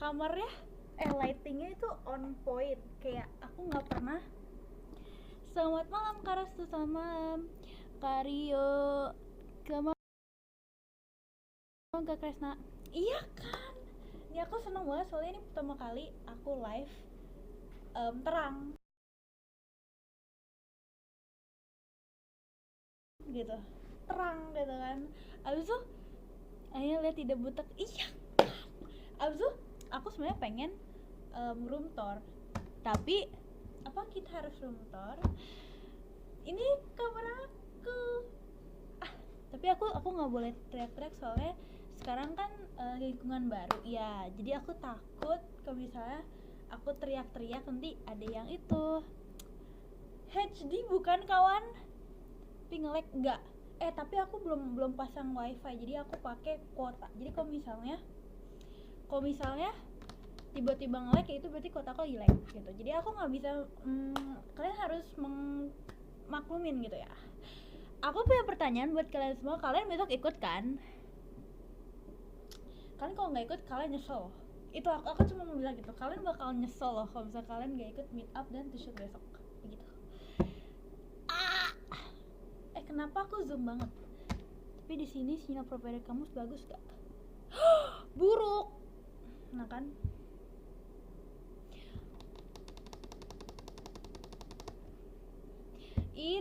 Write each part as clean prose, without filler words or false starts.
kamarnya lightingnya itu on point, kayak aku nggak pernah. Selamat malam Karastu, selamat malam Kario, selamat malam Kak Kresna. Iya kan, ini aku seneng banget soalnya ini pertama kali aku live terang gitu, terang gitu kan. Abis itu ayo lihat tidak butek, iya kan. Abis itu aku sebenarnya pengen room tour, tapi apa kita harus room tour? Ini kamar aku. Tapi aku nggak boleh teriak-teriak soalnya sekarang kan lingkungan baru ya, jadi aku takut kalau misalnya aku teriak-teriak nanti ada yang itu HD bukan kawan, tapi nge-lag enggak. Tapi aku belum pasang wifi, jadi aku pakai kuota. Jadi kalau misalnya tiba-tiba nge-lag ya itu berarti kuota aku lagi lag gitu. Jadi aku nggak bisa, kalian harus maklumin gitu ya. Aku punya pertanyaan buat kalian semua, kalian besok ikut kan? Kalian kalau nggak ikut kalian nyesel. Itu aku cuma mau bilang gitu, kalian bakal nyesel loh kalau misalnya kalian nggak ikut meet up dan to shoot besok begitu. Kenapa aku zoom banget? Tapi di sini sinyal provider kamu bagus gak? Buruk. Nah kan?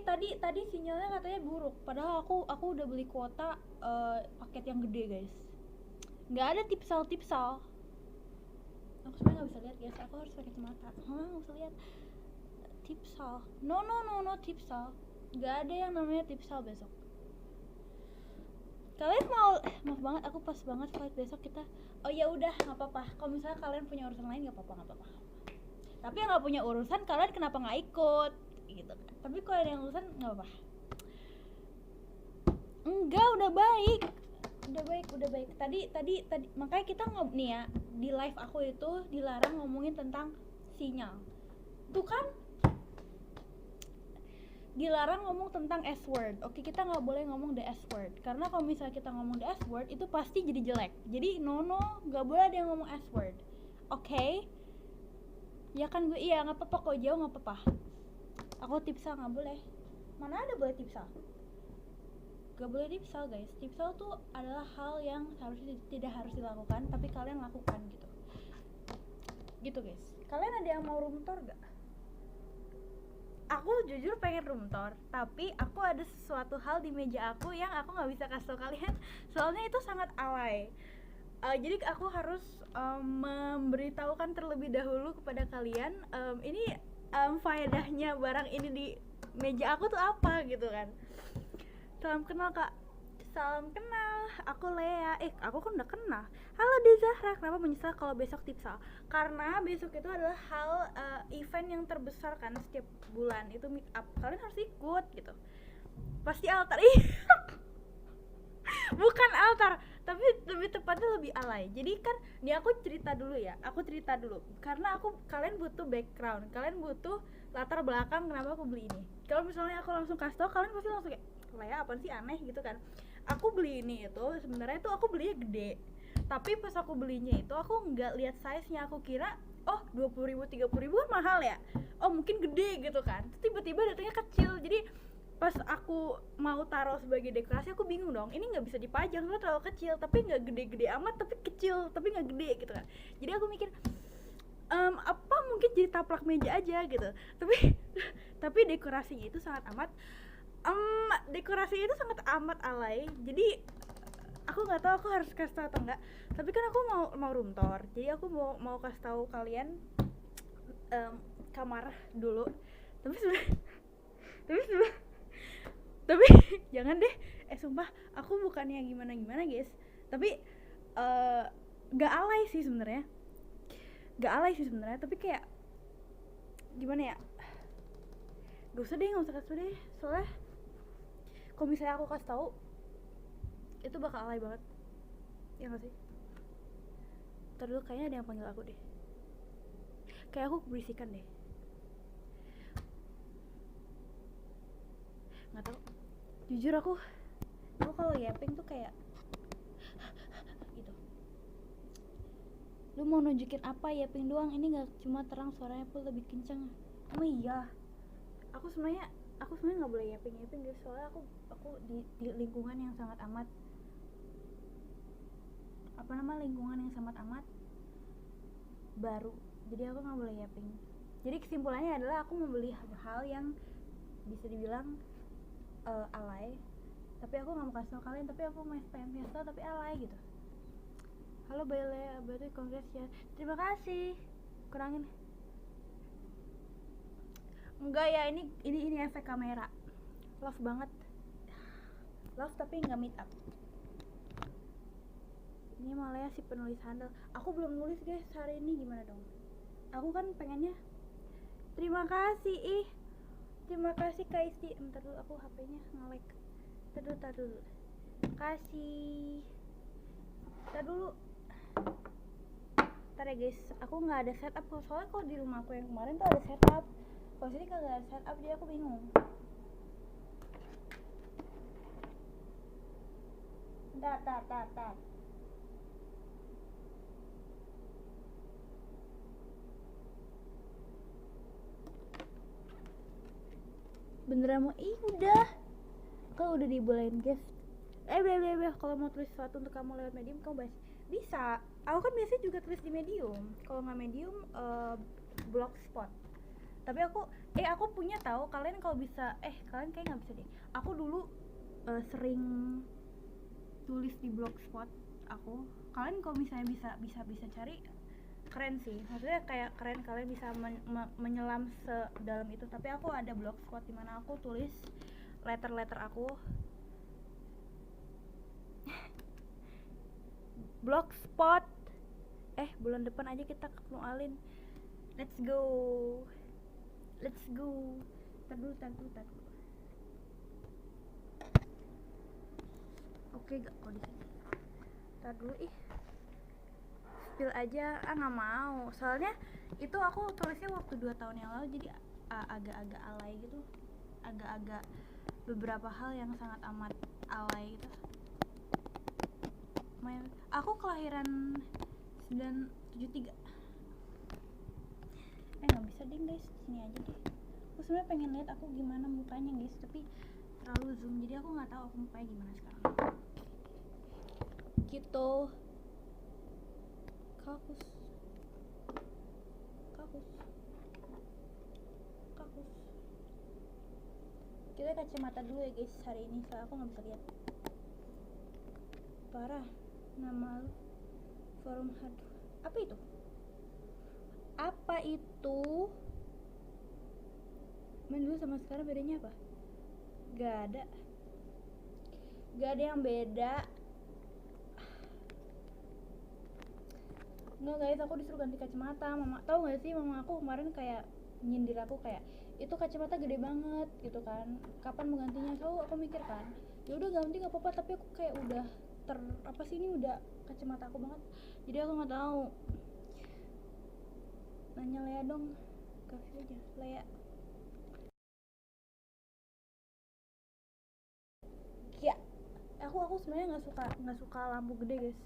Tadi sinyalnya katanya buruk. Padahal aku udah beli kuota paket yang gede guys. Nggak ada tipsal. Aku sebenarnya nggak bisa lihat guys. Aku harus pakai kacamata. Nggak bisa lihat. Tipsal. No tipsal. Nggak ada yang namanya tipsal besok. Kalian mau maaf banget aku pas banget flight besok kita. Oh ya udah nggak apa-apa. Kalau misalnya kalian punya urusan lain nggak apa-apa. Tapi yang nggak punya urusan kalian kenapa nggak ikut? Gitu kan. Tapi kalau ada yang urusan nggak apa-apa. Enggak, udah baik. Tadi makanya kita nih ya, di live aku itu dilarang ngomongin tentang sinyal. Tuh kan? Dilarang ngomong tentang S word. Oke, kita nggak boleh ngomong the S word. Karena kalau misalnya kita ngomong the S word itu pasti jadi jelek. Jadi nggak boleh ada yang ngomong S word. Oke? Ya kan gue, iya nggak apa-apa kok, jauh nggak apa-apa. Aku tipsal nggak boleh. Mana ada boleh tipsal? Gak boleh tipsal guys. Tipsal tuh adalah hal yang tidak harus dilakukan, tapi kalian lakukan gitu guys. Kalian ada yang mau room tour gak? Aku jujur pengen room tour, tapi aku ada sesuatu hal di meja aku yang aku nggak bisa kasih tau kalian, soalnya itu sangat alay. Jadi aku harus memberitahukan terlebih dahulu kepada kalian, ini faedahnya barang ini di meja aku tuh apa gitu kan. Salam kenal kak. Salam kenal, aku Lea. Aku kan udah kenal. Halo Dezahra, kenapa menyesal kalau besok tipsal? Karena besok itu adalah event yang terbesar kan setiap bulan, itu meet up. Kalian harus ikut gitu. Pasti altar. Bukan altar, tapi lebih tepatnya lebih alay. Jadi kan, ini aku cerita dulu. Karena kalian butuh background, kalian butuh latar belakang kenapa aku beli ini. Kalau misalnya aku langsung kasih tau, kalian pasti langsung kayak, Lea apaan sih, aneh gitu kan. Aku beli ini itu sebenarnya itu aku belinya gede, tapi pas aku belinya itu aku nggak lihat size-nya. Aku kira 20.000 30.000 kan mahal ya, mungkin gede gitu kan. Tiba-tiba datangnya kecil. Jadi pas aku mau taruh sebagai dekorasi aku bingung dong, ini nggak bisa dipajang karena terlalu kecil, tapi nggak gede-gede amat, tapi kecil tapi nggak gede gitu kan. Jadi aku mikir apa mungkin jadi taplak meja aja gitu. Tapi dekorasinya itu sangat amat alay. Jadi aku nggak tahu aku harus kasih tahu atau enggak, tapi kan aku mau room tour, jadi aku mau kasih tahu kalian kamar dulu. Tapi jangan deh, sumpah aku bukannya gimana guys, tapi nggak alay sih sebenarnya, tapi kayak gimana ya, nggak usah deh soalnya kalau misalnya aku kasih tahu itu bakal alay banget, ya nggak sih? Ntar dulu, kayaknya ada yang panggil aku deh, kayak aku keberisikan deh, nggak tahu. Jujur aku kalau yapping tuh kayak gitu. Lu mau nunjukin apa ya? Ping doang, ini nggak cuma terang, suaranya pun lebih kencang. Oh iya, aku sebenarnya nggak boleh yaping guys, soalnya aku di lingkungan yang sangat amat lingkungan yang sangat amat baru, jadi aku nggak boleh yaping. Jadi kesimpulannya adalah aku membeli hal yang bisa dibilang alay, tapi aku nggak mau kasih tau kalian, tapi aku pengen tau tapi alay gitu. Halo Bele, berarti kongres ya, terima kasih. Kurangin enggak ya, ini efek kamera. Love banget, love tapi nggak meet up. Ini malah ya si penulis handal. Aku belum nulis guys hari ini, gimana dong? Aku kan pengennya. Terima kasih terima kasih Kak Isti. Bentar dulu, aku HP-nya nge-lag. Tar dulu. Kasih. Tar dulu. Ntar ya guys, aku nggak ada setup. Soalnya kalau di rumah aku yang kemarin tuh ada setup. Kalau sini kagak ada setup, jadi aku bingung. Tar. Beneran mau? Udah. Kalau udah dibolehin guys. Kalau mau tulis sesuatu untuk kamu lewat Medium, kamu bisa. Aku kan biasanya juga tulis di Medium. Kalau nggak Medium, Blogspot. Tapi aku punya tahu, kalian kalau bisa, kalian kayak nggak bisa deh. Aku dulu sering tulis di Blogspot aku. Kalian kalau misalnya bisa cari, keren sih. Maksudnya kayak keren, kalian bisa menyelam sedalam itu. Tapi aku ada Blogspot di mana aku tulis letter aku. Blogspot. Bulan depan aja kita ketemu Alin. Let's go. Tar dulu. Oke, gak kok di sini. Tar dulu spill aja. Nggak mau. Soalnya itu aku tulisnya waktu 2 tahun yang lalu, jadi agak-agak alay gitu. Agak-agak beberapa hal yang sangat amat alay gitu. Aku kelahiran 973. Nggak bisa deh guys, sini aja deh. Aku sebenarnya pengen lihat aku gimana mukanya guys, tapi terlalu zoom, jadi aku nggak tahu aku mukanya gimana sekarang. Gitu. Kakus. Kita kacamata dulu ya guys hari ini, soalnya aku nggak bisa lihat. Parah. Nama lu forum hard. Apa itu? Main dulu sama sekarang bedanya apa? Gak ada yang beda. Nggak guys, aku disuruh ganti kacamata. Mama tahu nggak sih, mama aku kemarin kayak nyindir aku kayak, itu kacamata gede banget gitu kan, kapan mau gantinya? So aku mikir kan, ya udah ganti nggak apa-apa, tapi aku kayak udah ini udah kacamata aku banget, jadi aku nggak tahu. Nanya Lea dong, kasih aja Lea. Ya, aku sebenarnya nggak suka lampu gede guys.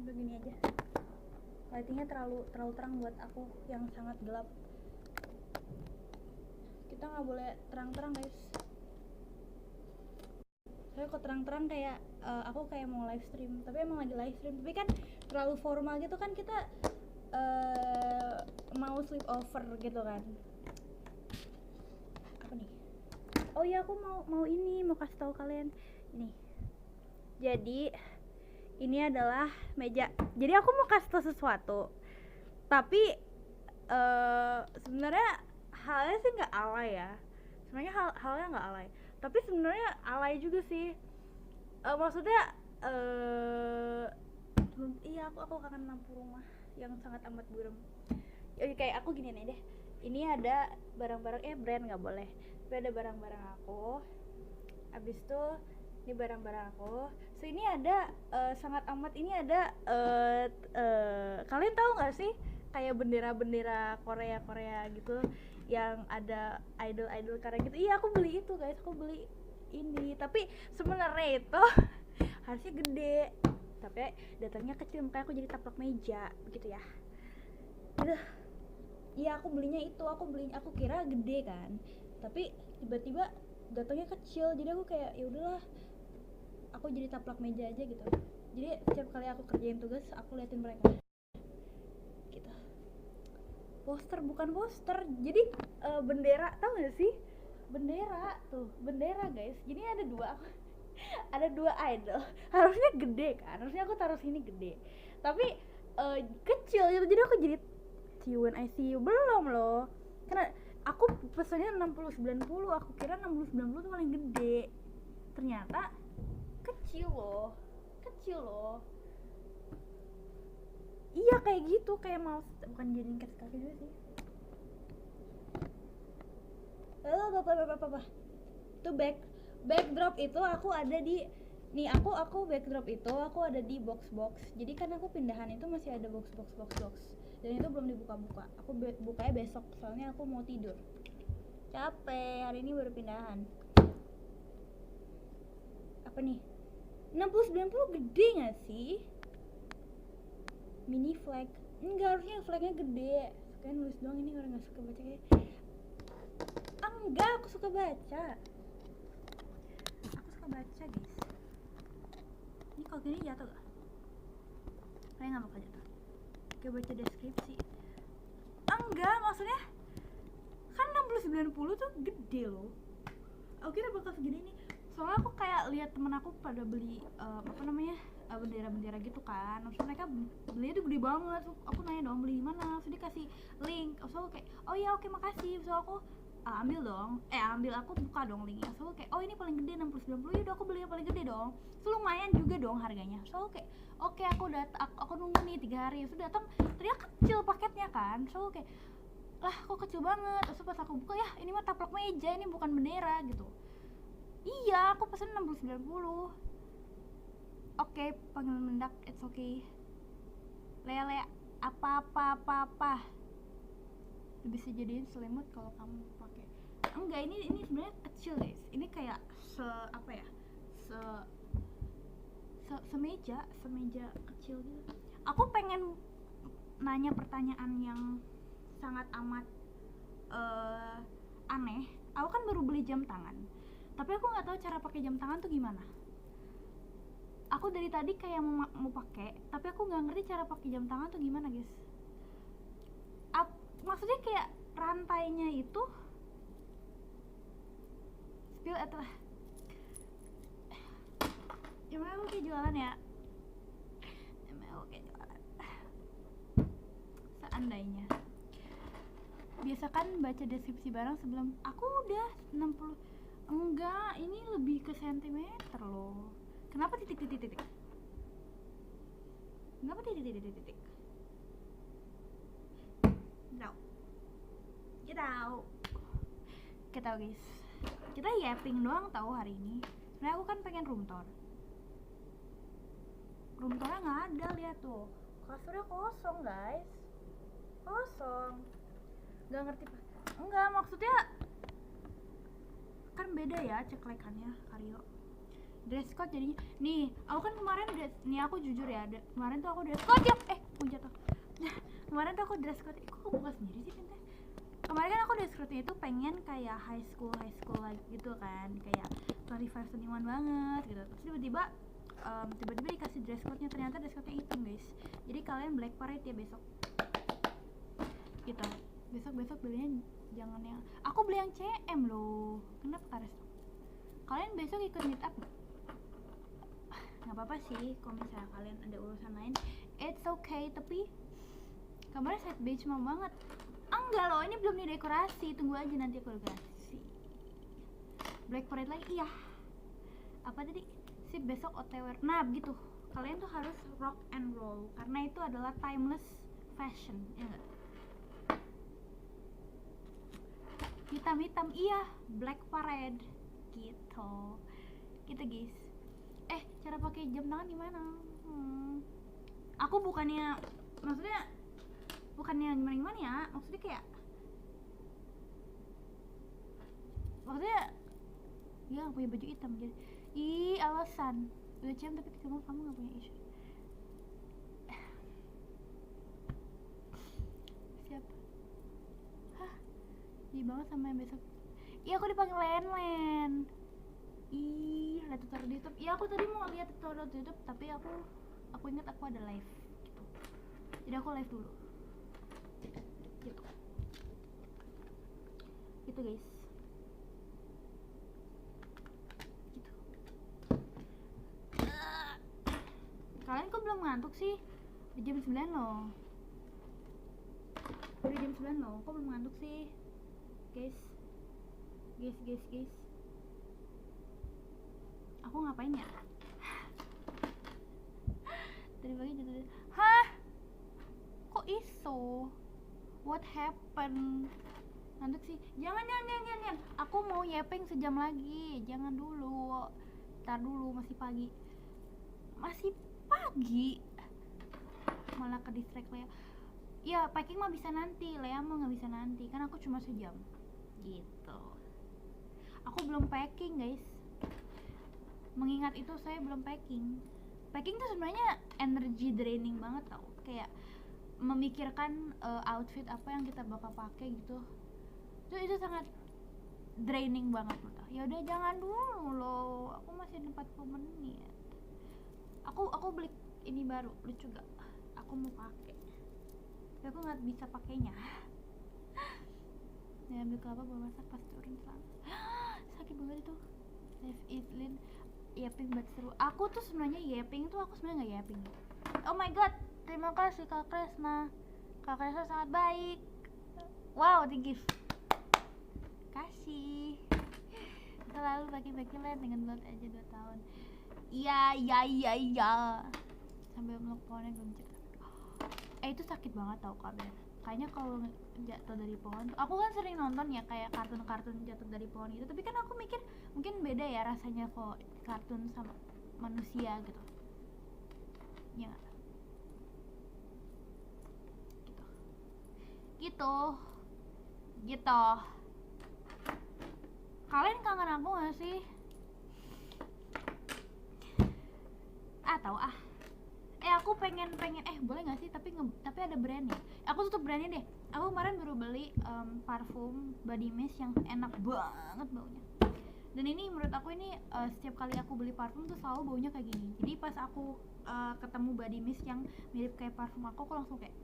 Begini aja, lightingnya terlalu terang buat aku yang sangat gelap. Kita nggak boleh terang-terang guys. Saya kok terang-terang kayak aku kayak mau live stream, tapi emang lagi live stream, tapi kan terlalu formal gitu kan, kita mau sleep over gitu kan. Apa nih? Oh iya, aku mau kasih tahu kalian ini. Jadi ini adalah meja. Jadi aku mau kasih tahu sesuatu, tapi sebenarnya halnya sih nggak alay ya. Sebenarnya halnya nggak alay, tapi sebenarnya alay juga sih. Maksudnya iya, aku kangen lampu rumah yang sangat amat buram. Kayak aku gini nih deh, ini ada barang-barang brand nggak boleh, tapi ada barang-barang aku. Abis itu ini barang-barang aku. So ini ada sangat amat, ini ada kalian tahu nggak sih kayak bendera Korea gitu yang ada idol karena gitu. Iya, aku beli itu guys, aku beli ini, tapi sebenarnya itu harusnya gede. tapi datangnya kecil, makanya aku jadi taplak meja begitu ya. Gitu. Iya, aku kira gede kan, tapi tiba-tiba datangnya kecil, jadi aku kayak ya udahlah, aku jadi taplak meja aja gitu. Jadi setiap kali aku kerjain tugas aku liatin mereka gitu. Poster bukan poster, jadi bendera, tau gak sih bendera tuh, bendera guys. Jadi ada dua idol, harusnya gede kan, harusnya aku taruh sini gede, tapi kecil gitu. Jadi aku jadi see you when I see you belum loh, karena aku pesennya 60-90, aku kira 60-90 tuh paling gede, ternyata kecil loh. Iya kayak gitu, kayak mouse, bukan jadiin kaki juga sih. Apa itu backdrop itu aku ada di nih, aku backdrop itu aku ada di box. Jadi kan aku pindahan itu masih ada box, dan itu belum dibuka. Aku bukanya besok soalnya aku mau tidur, capek, hari ini baru pindahan. Apa nih, 60-90 gede gak sih? Mini flag enggak, harusnya flagnya gede. Kayak nulis doang, ini orang gak suka baca kayak. Enggak, aku suka baca guys. Ini kalau gini jatuh gak? Kayak gak bakal jatuh. Kayak baca deskripsi. Enggak, maksudnya kan 60-90 tuh gede loh. Aku kira bakal segini nih. Soalnya aku kayak lihat temen aku pada beli bendera-bendera gitu kan. Maksudnya mereka belinya tuh gede banget. So, aku nanya dong beli di mana. So dia kasih link. So aku kayak, oh iya oke makasih. So aku aku buka dong linknya. So kayak, oh ini paling gede 60-90, yaudah aku beli yang paling gede dong. So lumayan juga dong harganya. So kayak, oke aku nunggu nih 3 hari. So datang ternyata kecil paketnya kan. So kayak, lah kok kecil banget. So pas aku buka, ya ini mah taplak meja, ini bukan bendera gitu. Iya, aku pesen 60-90. Oke, panggil mendak, it's okay. Lele apa bisa jadiin selimut kalau kamu pakai. Enggak, ini sebenarnya kecil guys. Ini kayak semeja kecil gitu. Aku pengen nanya pertanyaan yang sangat amat aneh. Aku kan baru beli jam tangan, tapi aku nggak tahu cara pakai jam tangan tuh gimana. Aku dari tadi kayak mau pakai, tapi aku nggak ngerti cara pakai jam tangan tuh gimana guys. Maksudnya kayak rantainya itu spill atau gimana? Aku kayak jualan ya, seandainya biasa kan baca deskripsi barang sebelum. Aku udah 60. Enggak, ini lebih ke sentimeter loh. Kenapa titik? Kenapa titik? Kita tahu guys, kita yapping doang tahu hari ini. Sebenarnya aku kan pengen room tour. Room tournya nggak ada, lihat tuh kasurnya kosong guys, kosong. Nggak ngerti pak? Enggak, maksudnya kan beda ya ceklekannya Karyo. Dress code jadinya nih, aku kan kemarin aku jujur ya, kemarin tuh aku dress code mau jatuh. Kemarin tuh aku dress code, kok aku buka sendiri sih pintar. Kemarin kan aku dress code itu pengen kayak high school like gitu kan, kayak 25-21 banget gitu. Terus tiba-tiba dikasih dress code-nya, ternyata dress code-nya hitam guys. Jadi kalian black parade ya besok gitu. Besok belinya jangan yang, aku beli yang CM loh. Kenapa Kares? Kalian besok ikut meet up nggak apa-apa sih kalau misalnya kalian ada urusan lain, it's okay. Tapi kamarnya set beige mau banget. Enggak loh, ini belum didekorasi, tunggu aja nanti aku dekorasi. Black parade lagi, iya. Apa tadi? Sip besok OTW. Nah begitu, kalian tuh harus rock and roll karena itu adalah timeless fashion, ya enggak? Hitam iya, black parade gitu guys. Cara pakai jam tangan gimana? Aku bukannya gimana ya, maksudnya dia gak punya baju hitam jadi alasan udah jam tapi kamu gak punya isu. sedih banget sama yang besok. Iya aku dipanggil Len. Ih, lihat tutorial di YouTube. Iya aku tadi mau lihat tutorial di YouTube, tapi aku ingat aku ada live gitu. Jadi aku live dulu. Gitu. Gitu guys. Gitu. Kalian kok belum ngantuk sih? Udah jam 9 loh. Udah jam 9 loh, kok belum ngantuk sih? Guys. Aku ngapain ya? Tadi pagi jatuh. Hah? Kok iso? What happened? Ngantuk sih. Jangan. Aku mau yaping sejam lagi. Jangan dulu. Ntar dulu, masih pagi. Malah ke distract Lea. Ya, packing mah bisa nanti. Lea mah nggak bisa nanti. Kan aku cuma sejam. Gitu. Aku belum packing guys. Mengingat itu saya belum packing. Packing tuh sebenarnya energy draining banget tau. Kayak memikirkan outfit apa yang kita bakal pakai gitu. Itu sangat draining banget loh. Ya udah jangan dulu loh. Aku masih ada 40 menit. Aku beli ini baru, lucu gak? Aku mau pakai. Tapi aku nggak bisa pakainya. Ya ambil kelapa bawa masak pas turun selalu. Sakit banget itu. Live Islin yaping banget seru. Aku tuh sebenarnya yaping tuh aku sebenarnya nggak yaping. Oh my god, terima kasih Kak Kresna. Kak Kresna sangat baik. Wow, the gift. Kasih. Selalu bagi-bagi lain dengan buat aja 2 tahun. Iya. Sambil meluk pohonnya belum cerita. Itu sakit banget tau kabar. Kayaknya kalau jatuh dari pohon, aku kan sering nonton ya kayak kartun-kartun jatuh dari pohon gitu. Tapi kan aku mikir mungkin beda ya rasanya kok kartun sama manusia gitu. Ya gak? Gitu. Kalian kangen aku gak sih? Tahu aku pengen boleh nggak sih tapi ada brandnya. Aku tutup brandnya deh. Aku kemarin baru beli parfum body mist yang enak banget baunya. Dan ini menurut aku ini setiap kali aku beli parfum tuh selalu baunya kayak gini. Jadi pas aku ketemu body mist yang mirip kayak parfum aku langsung kayak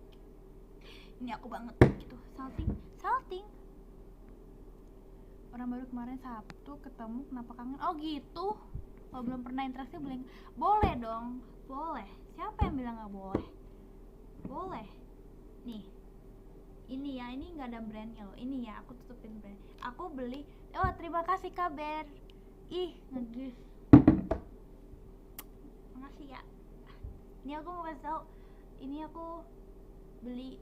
ini aku banget gitu. Salting. Orang baru kemarin Sabtu ketemu kenapa kangen? Oh gitu. Kalau belum pernah interaksi boleh dong. Boleh. Siapa yang bilang nggak boleh? Boleh. Nih. Ini ya, ini nggak ada brandnya loh. Ini ya, aku tutupin brand. Aku beli. Oh, terima kasih kabar. Ih, nge-gift. Makasih ya. Ini aku mau kasih tau. Ini aku beli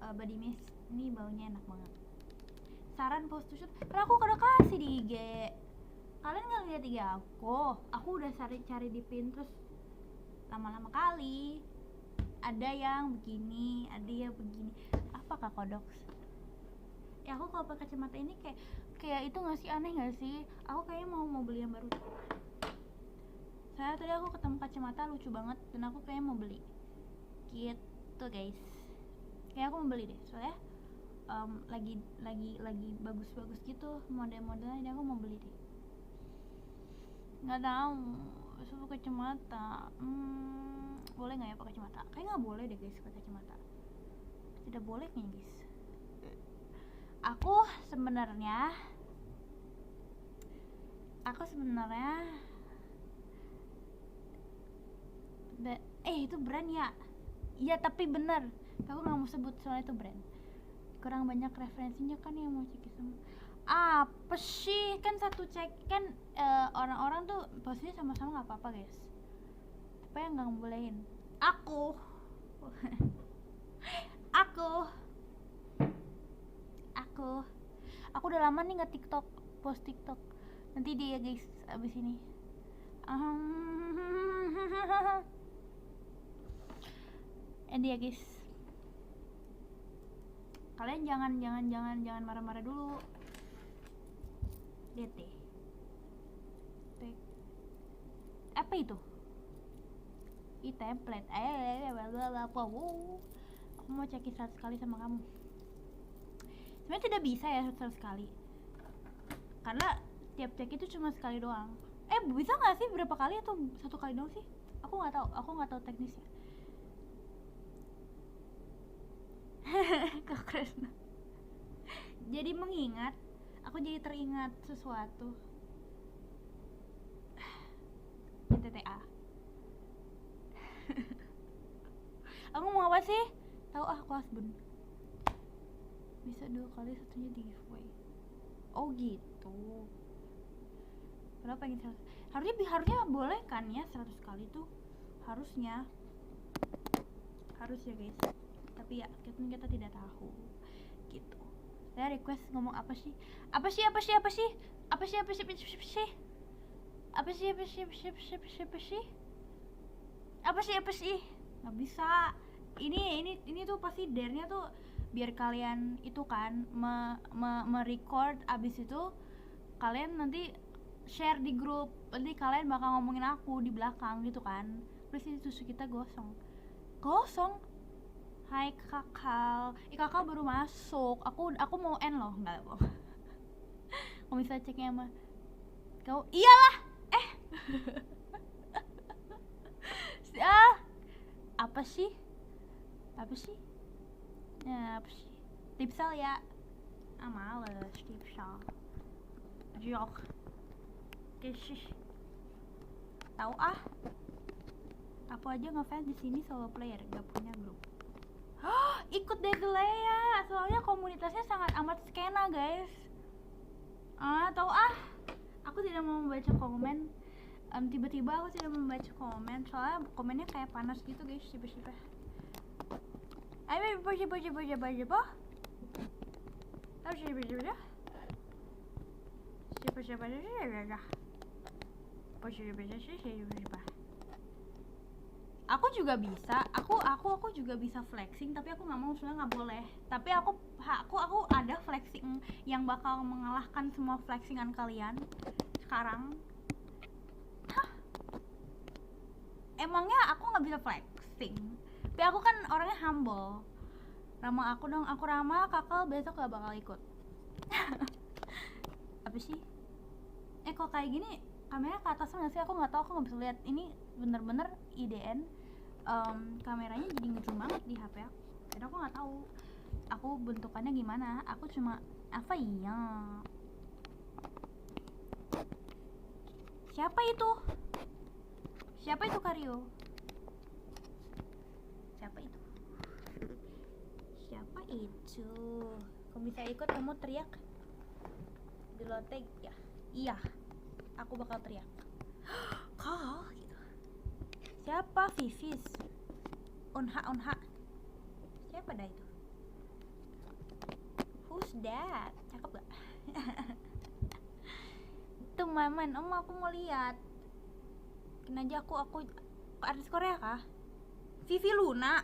body mist. Ini baunya enak banget. Saran post to shoot. Karena aku udah kasih di IG. Kalian nggak lihat IG aku udah cari di Pinterest lama-lama kali. Ada yang begini, ada yang begini. Apa Kak Kodox? Ya aku kalau pakai kacamata ini kayak itu nggak sih, aneh nggak sih? Aku kayaknya mau beli yang baru. Saya tadi aku ketemu kacamata lucu banget dan aku kayaknya mau beli. Gitu guys. Kayak aku mau beli deh, soalnya lagi bagus-bagus gitu model-modelnya, jadi aku mau beli deh. Nggak tahu, suruh kacamata. Boleh nggak ya pakai kacamata? Kayak nggak boleh deh guys pakai kacamata. Tidak boleh nih guys. Aku sebenarnya itu brand ya. Iya tapi bener. Aku nggak mau sebut soalnya itu brand. Kurang banyak referensinya kan yang mau cek semua. Apa sih, kan satu cek kan orang-orang tuh posisinya sama-sama nggak apa-apa guys. Apa yang nggak ngebolehin? Aku udah lama nih nggak post TikTok. Nanti dia guys abis ini. Dia guys. Kalian jangan marah-marah dulu. DT. Apa itu? Template. Aku mau cekin 100 kali sama kamu. sebenarnya tidak bisa ya sekali, karena tiap tag itu cuma sekali doang. Bisa nggak sih berapa kali atau satu kali doang sih? Aku nggak tahu teknisnya. Kak Kresna. Jadi mengingat, aku jadi teringat sesuatu. TTA. Aku mau apa sih? Tahu aku husband. Bisa 2 kali, satunya di giveaway. Oh gitu. Berapa yang 100? Harusnya boleh kan ya 100 kali tuh. Harusnya guys. Tapi ya kita tidak tahu gitu. Saya request ngomong apa sih? Nggak bisa. Ini tuh pasti dare-nya tuh biar kalian itu kan merecord, abis itu kalian nanti share di grup, nanti kalian bakal ngomongin aku di belakang gitu kan. Terus ini susu kita gosong. Hai kakak, kakak baru masuk. Aku mau end loh, enggak bohong. Kalau misalnya ceknya mah kau iyalah. Apa sih? Tipsal ya. Males tipsal. Jok. Kesis. Tahu Aku aja ngefans di sini solo player, gak punya grup. Ikut deh ya, soalnya komunitasnya sangat amat skena guys. Tahu aku tidak mau membaca komen. Tiba-tiba aku tidak membaca komen, soalnya komennya kayak panas gitu guys, tiba-tiba. Ayo baca. Aku juga bisa, aku juga bisa flexing, tapi aku nggak mau, soalnya nggak boleh. Tapi aku ada flexing yang bakal mengalahkan semua flexingan kalian sekarang. Emangnya aku nggak bisa flexing? Tapi aku kan orangnya humble. Ramah aku dong, aku ramah, kakak besok gak bakal ikut. Apa sih? Kok kayak gini kamera ke atas nggak sih? Aku nggak tahu, aku nggak bisa lihat. Ini bener-bener IDN. Kameranya jadi ngejum banget di HP aku. Dan aku nggak tahu aku bentukannya gimana. Aku cuma apa iya? Siapa itu Karyo? Siapa itu? Kamu bisa ikut, kamu teriak di loteng ya? Iya, aku bakal teriak. Kau gitu. Siapa? Vivis. Unha. Siapa dah itu? Who's that? Cakep gak? Itu Maman, aku mau lihat. Kena aja aku artis Korea kah? Vivi Luna.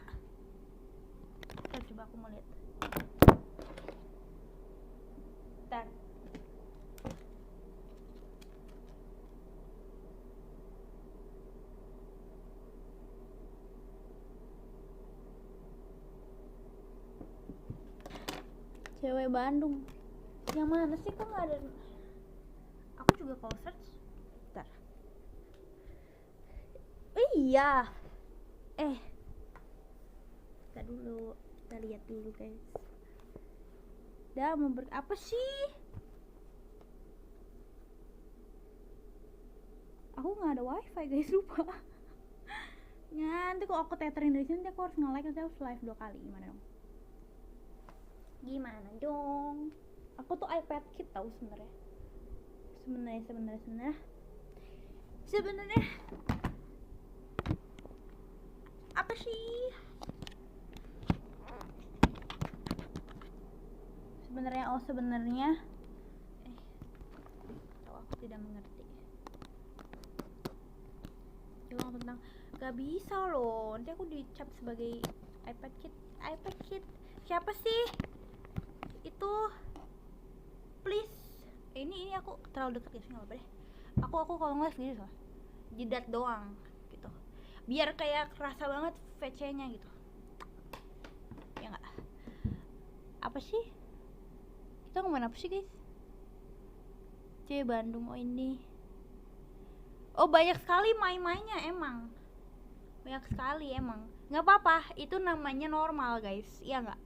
Coba aku mau lihat. Bentar. Cewek Bandung. Yang mana sih, kok nggak ada? Aku juga kalau search. Bentar. Iya. Kita lihat dulu guys. Apa sih? Aku nggak ada wifi guys, lupa. Nanti kalau aku teterin dari sini, aku harus nge-like, nanti harus live 2 kali. Gimana dong? Aku tuh iPad Kid tahu sebenarnya. Apa sih? Sebenarnya aku tidak mengerti. Coba tentang gak bisa loh, nanti aku dicap sebagai iPad Kid. Siapa sih itu? Please. Ini aku terlalu dekat ya, nggak apa-apa deh. Aku kalau nggak sendiri soal jidat doang gitu, biar kayak kerasa banget VC-nya gitu ya nggak? Apa sih? Kita ngomongin apa sih guys? Bandung, oh ini. Oh banyak sekali main-mainnya emang. Banyak sekali emang. Nggak apa-apa, itu namanya normal guys, iya nggak?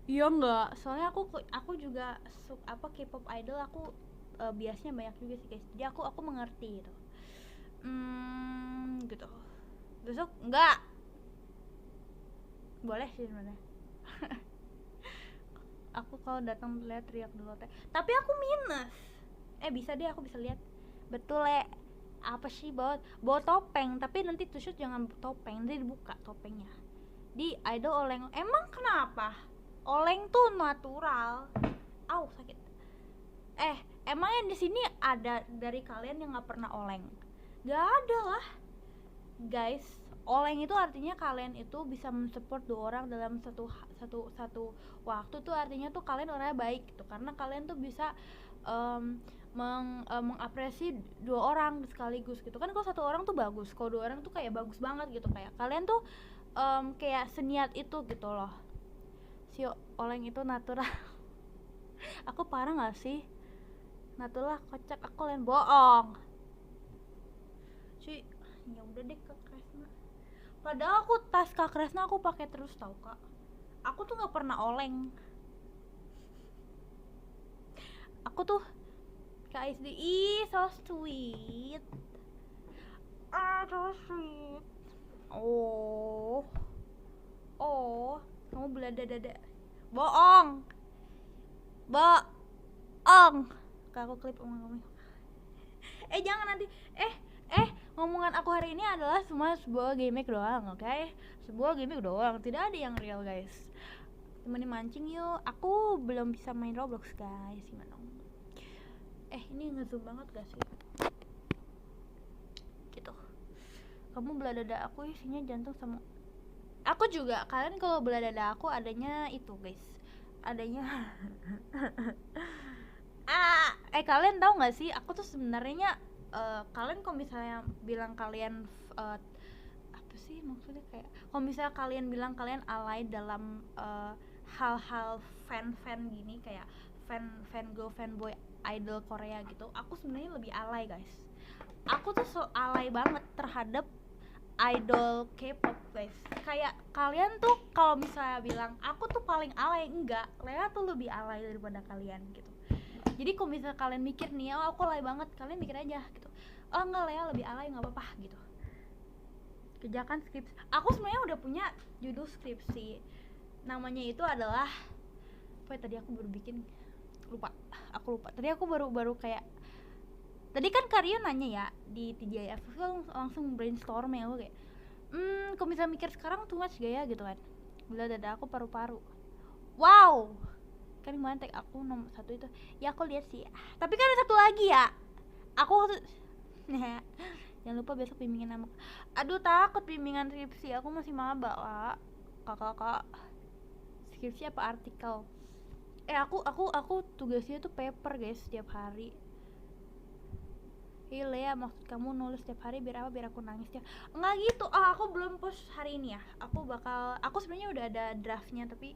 Iya nggak, soalnya aku juga K-pop idol aku biasanya banyak juga sih guys. Jadi aku mengerti gitu. Gitu. Besok nggak boleh sih sebenarnya. Aku kalau datang lihat teriak dulu teh. Tapi aku minus. Bisa deh, aku bisa lihat. Betul apa sih bawa topeng, tapi nanti to shoot jangan topeng, nanti dibuka topengnya. Di idol oleng. Emang kenapa? Oleng tuh natural. Sakit. Emangnya di sini ada dari kalian yang nggak pernah oleng? Gak ada lah, guys. Oleng itu artinya kalian itu bisa mensupport 2 orang dalam satu waktu tuh, artinya tuh kalian orangnya baik gitu, karena kalian tuh bisa mengapresiasi 2 orang sekaligus gitu kan. Kalau 1 orang tuh bagus, kalau 2 orang tuh kayak bagus banget gitu, kayak kalian tuh kayak seniat itu gitu loh. Si oleng itu natural. Aku parah nggak sih? Natural kocak, aku lain bohong. Cuy, ya udah deh Kak Kresna. Padahal aku tas Kak Kresna aku pakai terus tau Kak. Aku tuh nggak pernah oleng. Aku tuh KSD, so sweet. So sweet. Kamu belada-dada. Bohong. Kak, aku klip omong kamu. Jangan nanti. Ngomongan aku hari ini adalah semua sebuah gimmick doang, oke? Sebuah gimmick doang, tidak ada yang real guys. Temenin mancing yuk. Aku belum bisa main Roblox guys, gimana dong? Ini ngezoom banget gak sih? Gitu. Kamu belah dada aku isinya jantung sama. Aku juga. Kalian kalau belah dada aku adanya itu guys. Adanya. Kalian tahu nggak sih? Aku tuh sebenarnya kalian kalau misalnya bilang kalian apa sih maksudnya, kayak kalau misalnya kalian bilang kalian alay dalam hal-hal fan gini, kayak fanboy idol Korea gitu, aku sebenarnya lebih alay guys. Aku tuh alay banget terhadap idol K-pop guys. Kayak kalian tuh kalau misalnya bilang aku tuh paling alay, enggak, Lea tuh lebih alay daripada kalian gitu. Jadi kalau misalnya kalian mikir nih, aku alay banget, kalian mikir aja gitu, enggak, Lea lebih alay, nggak apa-apa gitu. Kerjakan skripsi. Aku sebenarnya udah punya judul skripsi, namanya itu adalah apa ya, tadi aku baru bikin, aku lupa. Tadi aku baru kayak, tadi kan Karyo nanya ya di TGIF, aku langsung brainstorm ya, aku kayak kalau misalnya mikir sekarang too much gaya gitu kan. Bila dada aku paru-paru. Wow, kan kemarin tag aku nomor 1 itu ya, aku lihat sih. Tapi kan ada 1 lagi ya, aku jangan lupa besok bimbingan nama. Aduh, takut bimbingan skripsi, aku masih maba lah kakak. Skripsi apa artikel? Aku tugasnya tuh paper guys, setiap hari. Lea, maksud kamu nulis setiap hari biar apa? Biar aku nangis ya? Enggak gitu. Aku belum post hari ini ya. Aku sebenarnya udah ada draftnya, tapi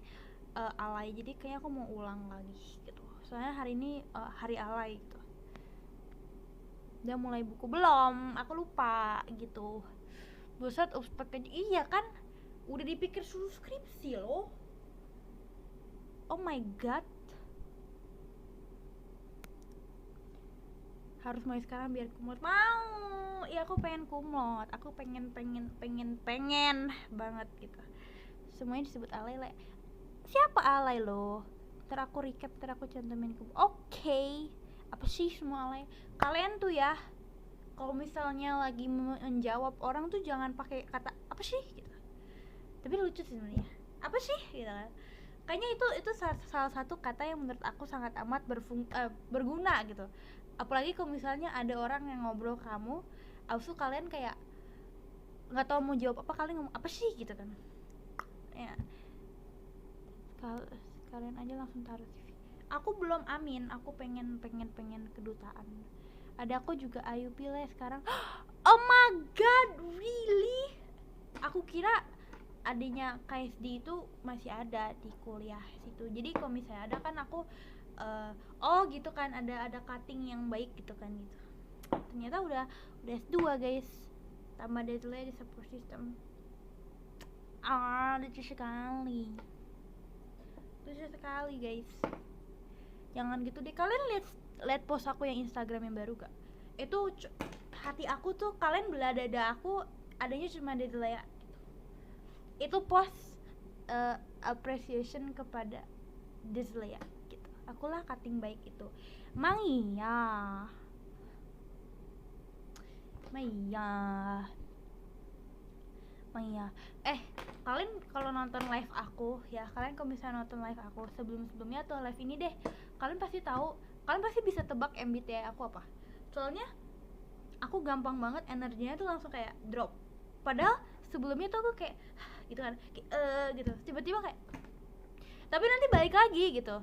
alay, jadi kayaknya aku mau ulang lagi gitu. Soalnya hari ini hari alay gitu. Udah mulai buku belum? Aku lupa gitu. Buset, pakai iya kan? Udah dipikir suruh skripsi loh. Oh my god. Harus mulai sekarang biar kumlot. Mau. Iya, aku pengen kumlot. Aku pengen banget gitu. Semuanya disebut alay. Siapa alay lo? Ntar aku recap, ntar aku cantumin ke. Oke. Apa sih semua alay? Kalian tuh ya, kalau misalnya lagi menjawab orang tuh jangan pakai kata apa sih gitu. Tapi lucu sih sebenarnya. Apa sih gitu kan. Kayaknya itu salah satu kata yang menurut aku sangat amat berguna gitu. Apalagi kalau misalnya ada orang yang ngobrol ke kamu, abis itu kalian kayak nggak tahu mau jawab apa, kalian ngomong apa sih gitu kan ya. Kalian aja langsung taruh CV. Aku belum, amin. Aku pengen kedutaan. Ada aku juga Ayu Pile sekarang. Oh my god, really? Aku kira adanya KSD itu masih ada di kuliah situ. Jadi kalau misalnya ada kan aku oh gitu kan, ada cutting yang baik gitu kan gitu. Ternyata udah S2 guys, tambah delay di support system. Lucu sekali guys. Jangan gitu deh. Kalian lihat post aku yang Instagram yang baru gak? Itu hati aku tuh, kalian belah dada aku adanya cuma delay gitu. Itu post appreciation kepada Deslea gitu. Akulah cutting baik itu. Maya. Kalian kalau nonton live aku ya, kalian kalau misalnya nonton live aku sebelumnya atau live ini deh, kalian pasti tahu, kalian pasti bisa tebak MBTI aku apa. Soalnya aku gampang banget energinya tuh langsung kayak drop. Padahal sebelumnya tuh aku kayak gitu kan, kayak gitu. Tiba-tiba kayak, tapi nanti balik lagi gitu.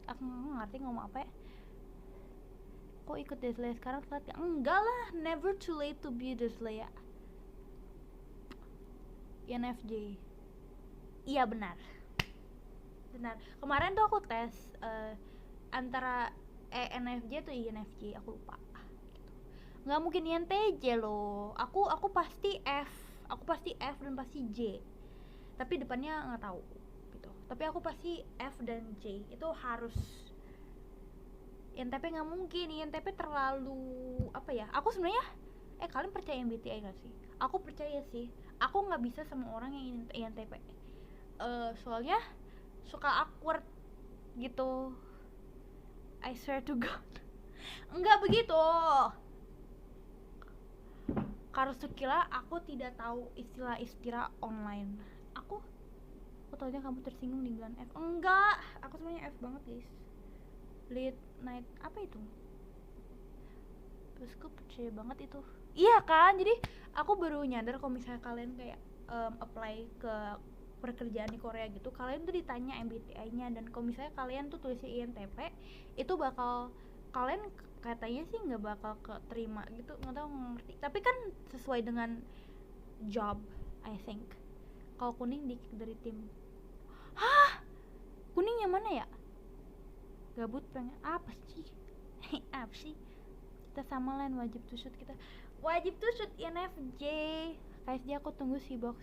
Aku nggak ngerti ngomong apa ya. Kok ikut Deslea sekarang telat ya? Enggak lah, never too late to be Deslea. INFJ. Iya benar. Kemarin tuh aku tes antara ENFJ atau INFJ, aku lupa. Nggak mungkin INTJ loh. Aku pasti F. Aku pasti F dan pasti J. Tapi depannya nggak tahu gitu. Tapi aku pasti F dan J. Itu harus. INTP nggak mungkin. INTP terlalu apa ya? Aku sebenarnya kalian percaya MBTI nggak sih? Aku percaya sih. Aku nggak bisa sama orang yang INTP. Soalnya suka awkward gitu. I swear to God. Enggak begitu. Karusukila aku tidak tahu istilah online. Aku taunya kamu tersinggung di bulan F. Enggak, aku sebenarnya F banget guys. Late night apa itu? Terus aku percaya banget itu. Iya kan, jadi aku baru nyadar kalau misalnya kalian kayak apply ke pekerjaan di Korea gitu, kalian tuh ditanya MBTI-nya, dan kalau misalnya kalian tuh tulisnya INTP, itu bakal kalian katanya sih nggak bakal keterima gitu, nggak tahu, ngerti. Tapi kan sesuai dengan job, I think. Kalau kuning dikit dari tim. Hah? Kuning yang mana ya? Gabut pengen apa sih? Apa sih? Kita sama lain wajib to shoot kita. Wajib to shoot INFJ. KSD aku tunggu si box.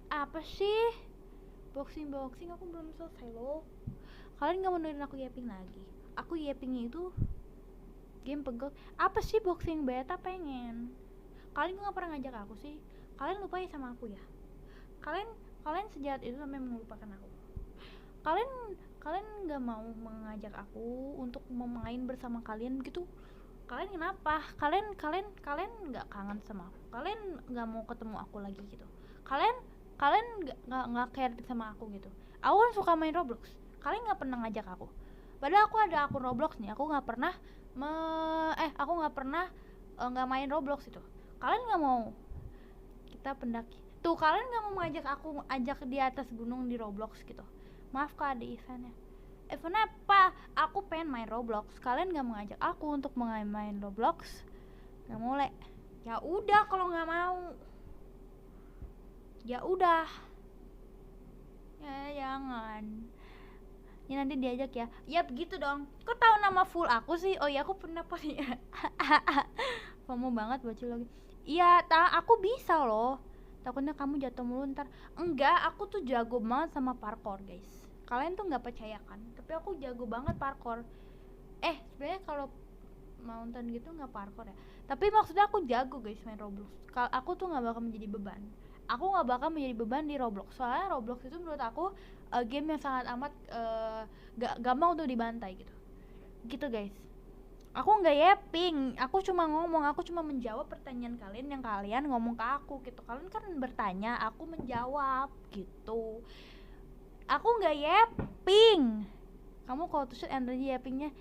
Apa sih? Boxing aku belum selesai loh. Kalian nggak mau dengerin aku yapping lagi? Aku yappingnya itu game pegel. Apa sih boxing beta pengen? Kalian nggak pernah ngajak aku sih. Kalian lupain sama aku ya. Kalian sejahat itu sampai melupakan aku. Kalian nggak mau mengajak aku untuk memain bersama kalian gitu. Kalian kenapa? Kalian nggak kangen sama aku? Kalian nggak mau ketemu aku lagi gitu? Kalian nggak care sama aku gitu? Aku kan suka main Roblox. Kalian nggak pernah ngajak aku. Padahal aku ada akun Roblox nih. Aku nggak pernah nggak main Roblox itu. Kalian nggak mau kita pendaki. Tuh kalian nggak mau ngajak aku ajak di atas gunung di Roblox gitu. Maaf kak, ada eventnya. Event apa? Aku pengen main Roblox. Kalian nggak mengajak aku untuk main Roblox? Nggak mulai. Ya udah kalau nggak mau. Ya udah. Ya jangan. Ya nanti diajak ya. Ya begitu dong. Kok tahu nama full aku sih? Oh iya aku pernah punya. FOMO banget baca lagi. Iya, aku bisa loh. Takutnya kamu jatuh mulu ntar. Enggak, aku tuh jago banget sama parkour guys. Kalian tuh nggak percaya kan? Tapi aku jago banget parkour. Sebenarnya kalau mountain gitu nggak parkour ya. Tapi maksudnya aku jago guys main Roblox. Aku tuh nggak bakal menjadi beban. Aku nggak bakal menjadi beban di Roblox. Soalnya Roblox itu menurut aku game yang sangat amat gampang untuk dibantai gitu. Gitu guys. Aku nggak yapping, aku cuma ngomong, aku cuma menjawab pertanyaan kalian yang kalian ngomong ke aku gitu. Kalian kan bertanya, aku menjawab gitu. Aku nggak yapping. Kamu kalau to shoot energi yappingnya.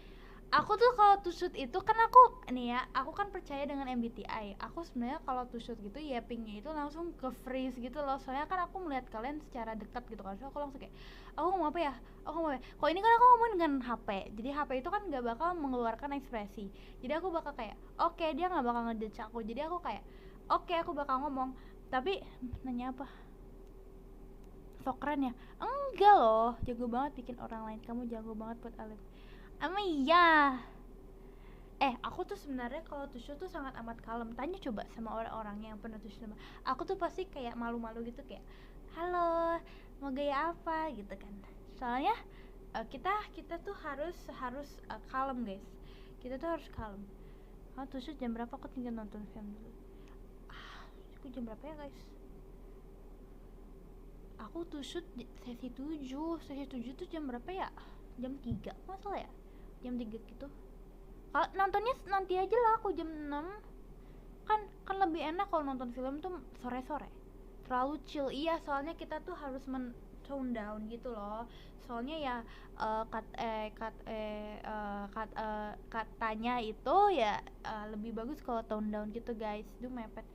Aku tuh kalau to shoot itu kan aku nih ya, aku kan percaya dengan MBTI. Aku sebenarnya kalau to shoot gitu yappingnya itu langsung ke freeze gitu loh. Soalnya kan aku melihat kalian secara dekat gitu kan. So aku langsung kayak, aku ngomong apa ya? Kok ini kan aku ngomong dengan HP. Jadi HP itu kan nggak bakal mengeluarkan ekspresi. Jadi aku bakal kayak, oke, dia nggak bakal ngejudge aku. Jadi aku kayak, oke, aku bakal ngomong. Tapi nanya apa? sok keren ya. Enggak loh, jago banget bikin orang lain. Kamu jago banget buat alim. Iya. Aku tuh sebenarnya kalau tusuk tuh sangat amat kalem. Tanya coba sama orang-orang yang pernah tusuk sama aku, tuh pasti kayak malu-malu gitu, kayak halo, mau gaya apa gitu kan. Soalnya kita tuh harus kalem guys. Kita tuh harus kalem. Kamu tusuk jam berapa? Aku tinggal nonton film dulu. Aku jam berapa ya guys? Aku tusuk sesi 7 tuh jam berapa ya? Jam 3 masalah ya? Jam 3 gitu. Kalau nontonnya nanti aja lah, aku jam 6. Kan lebih enak kalau nonton film tuh sore-sore. Terlalu chill. Iya, soalnya kita tuh harus tone down gitu loh. Soalnya ya katanya itu ya lebih bagus kalau tone down gitu guys. Duh mepet.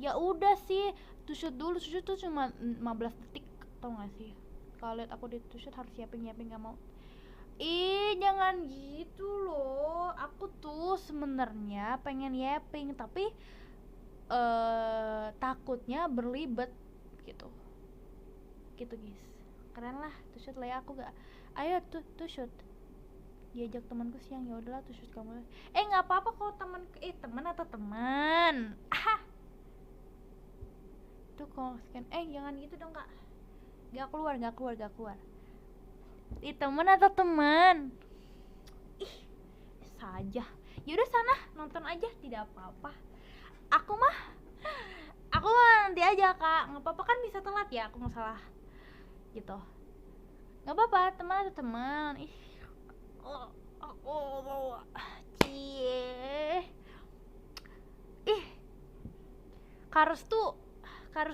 Ya udah sih, tusuk dulu. Tusuk tuh cuma 15 detik, tau gak sih? Kalau lihat aku di tusuk harus nyiapin nggak mau. Jangan gitu loh. Aku tuh sebenarnya pengen yapping, tapi takutnya berlibet gitu. Gitu guys. Keren lah, tuh shoot lah ya. Aku gak, ayo tuh shoot. Diajak temanku siang, ya udahlah tuh shoot kamu. Nggak apa-apa kalau teman atau teman. Tuh kalau scan, jangan gitu dong kak. Gak keluar. Teman atau teman? Saja. Yaudah sana nonton aja, tidak apa-apa. Aku mah nanti aja kak, nggak apa-apa kan, bisa telat ya, aku nggak salah gitu. Nggak apa-apa, teman atau teman. Aku mau Karos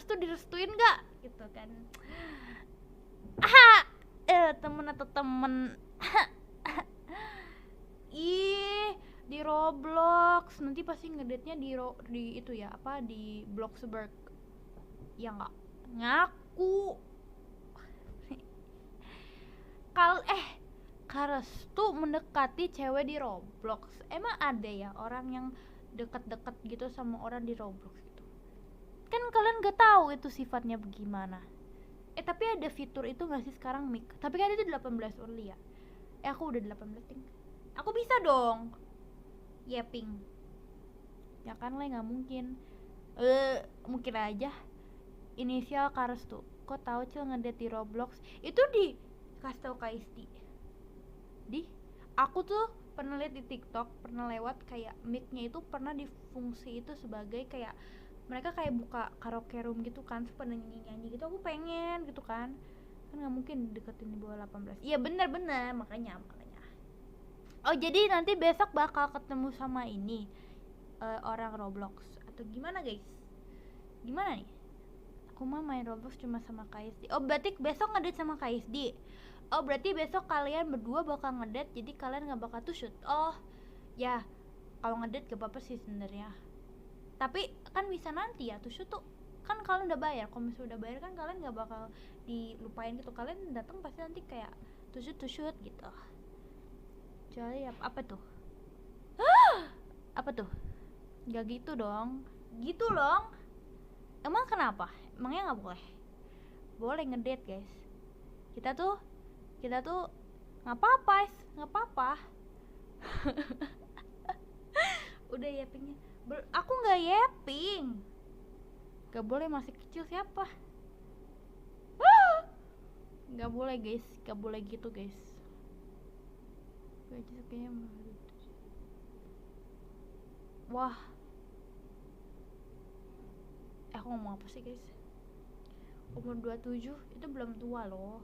tuh direstuin nggak gitu kan. Temen atau temen. Di Roblox nanti pasti ngedate-nya di itu ya, apa, di Bloxburg ya nggak, ngaku. Karos tuh mendekati cewek di Roblox. Emang ada ya orang yang deket-deket gitu sama orang di Roblox gitu? Kan kalian gak tahu itu sifatnya bagaimana. Tapi ada fitur itu gak sih sekarang, mic? Tapi kan itu 18 only ya. Aku udah 18 ting. Aku bisa dong yapping. Ya kan lah, nggak mungkin. Mungkin aja. Inisial Karos tuh. Kok tahu Cil ngedate di Roblox? Itu di kasih tau KSD. Aku tuh pernah lihat di TikTok, pernah lewat kayak mic-nya itu pernah difungsi itu sebagai kayak mereka kayak buka karaoke room gitu kan, pada nyanyi gitu. Aku pengen gitu kan nggak mungkin deketin di bawah 18. Iya benar makanya. Jadi nanti besok bakal ketemu sama ini orang Roblox atau gimana guys? Gimana nih? Aku mah main Roblox cuma sama KSD. Berarti besok ngedate sama KSD. Berarti besok kalian berdua bakal ngedate, jadi kalian nggak bakal shoot. Ya kalau ngedate gak apa-apa sih sebenarnya. Tapi kan bisa nanti ya shoot tuh. Kan kalian udah bayar. Kalau misalnya udah bayar kan kalian nggak bakal dilupain gitu. Kalian datang pasti nanti kayak shoot gitu. Kecuali apa tuh? Apa tuh? Gak gitu dong. Gitu dong. Emang kenapa? Emangnya nggak boleh? Boleh ngedate guys. Kita tuh nggak apa-apa. Udah yappingnya. Aku nggak yapping. Gak boleh, masih kecil siapa? Gak boleh guys, gak boleh gitu guys. Kayaknya wah. Aku ngomong apa sih guys? Umur 27 itu belum tua loh.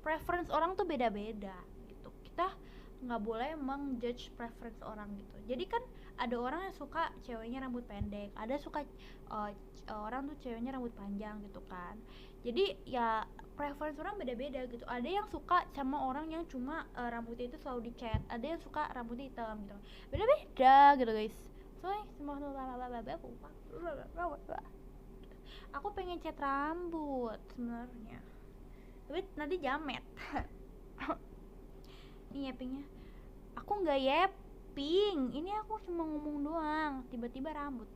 Preference orang tuh beda-beda gitu. Kita nggak boleh mengjudge preference orang gitu. Jadi kan ada orang yang suka ceweknya rambut pendek, ada suka orang tuh ceweknya rambut panjang gitu kan. Jadi ya preference orang beda-beda gitu. Ada yang suka sama orang yang cuma rambutnya itu selalu dicat, ada yang suka rambutnya hitam gitu. Beda-beda gitu guys. Aku pengen cat rambut sebenarnya, tapi nanti jamet. Ini yappingnya. Aku nggak yapping. Ini aku cuma ngomong doang. Tiba-tiba rambut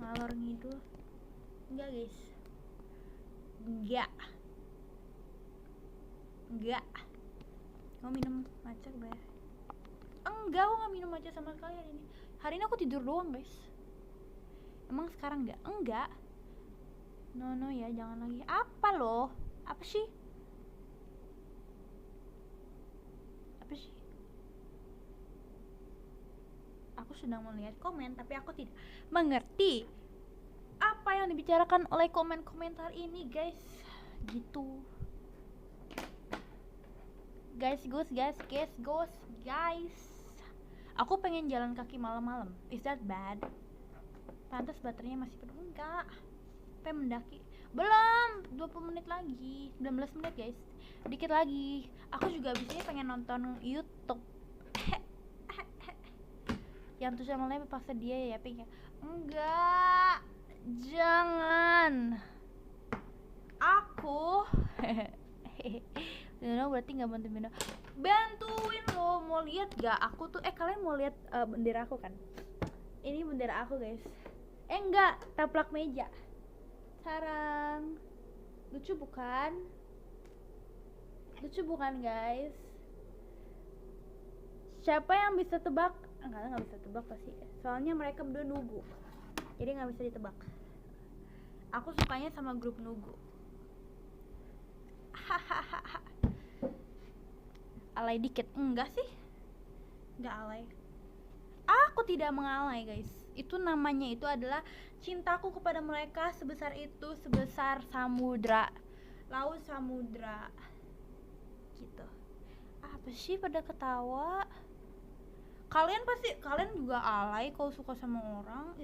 ngalor ngidul. Enggak guys, enggak mau minum matcha bayar. Enggak, aku nggak minum matcha sama sekali hari ini aku tidur doang guys. Emang sekarang enggak no ya, jangan lagi. Apa loh, apa sih aku sedang melihat komen tapi aku tidak mengerti apa yang dibicarakan oleh komentar ini guys. Gitu guys. Aku pengen jalan kaki malam-malam. Is that bad? Pantas baterainya masih penuh. Enggak, pengen mendaki. Belum, 20 menit lagi, 19 menit guys, dikit lagi. Aku juga abis ini pengen nonton YouTube yang tuh channelnya paksa dia ya Pink ya. Enggak, jangan. Aku Bino berarti nggak bantuin lo. Mau lihat gak aku tuh kalian mau lihat bendera aku kan? Ini bendera aku guys. Enggak, taplak meja. Sarang. Lucu bukan guys? Siapa yang bisa tebak? Enggak bisa tebak pasti. Soalnya mereka berdua nugu, jadi nggak bisa ditebak. Aku sukanya sama grup nugu. Hahaha. Alay dikit. Enggak sih, enggak alay. Aku tidak mengalay guys. Itu namanya itu adalah cintaku kepada mereka sebesar itu, sebesar samudra, laut samudra gitu. Apa sih pada ketawa? Kalian juga alay kalau suka sama orang.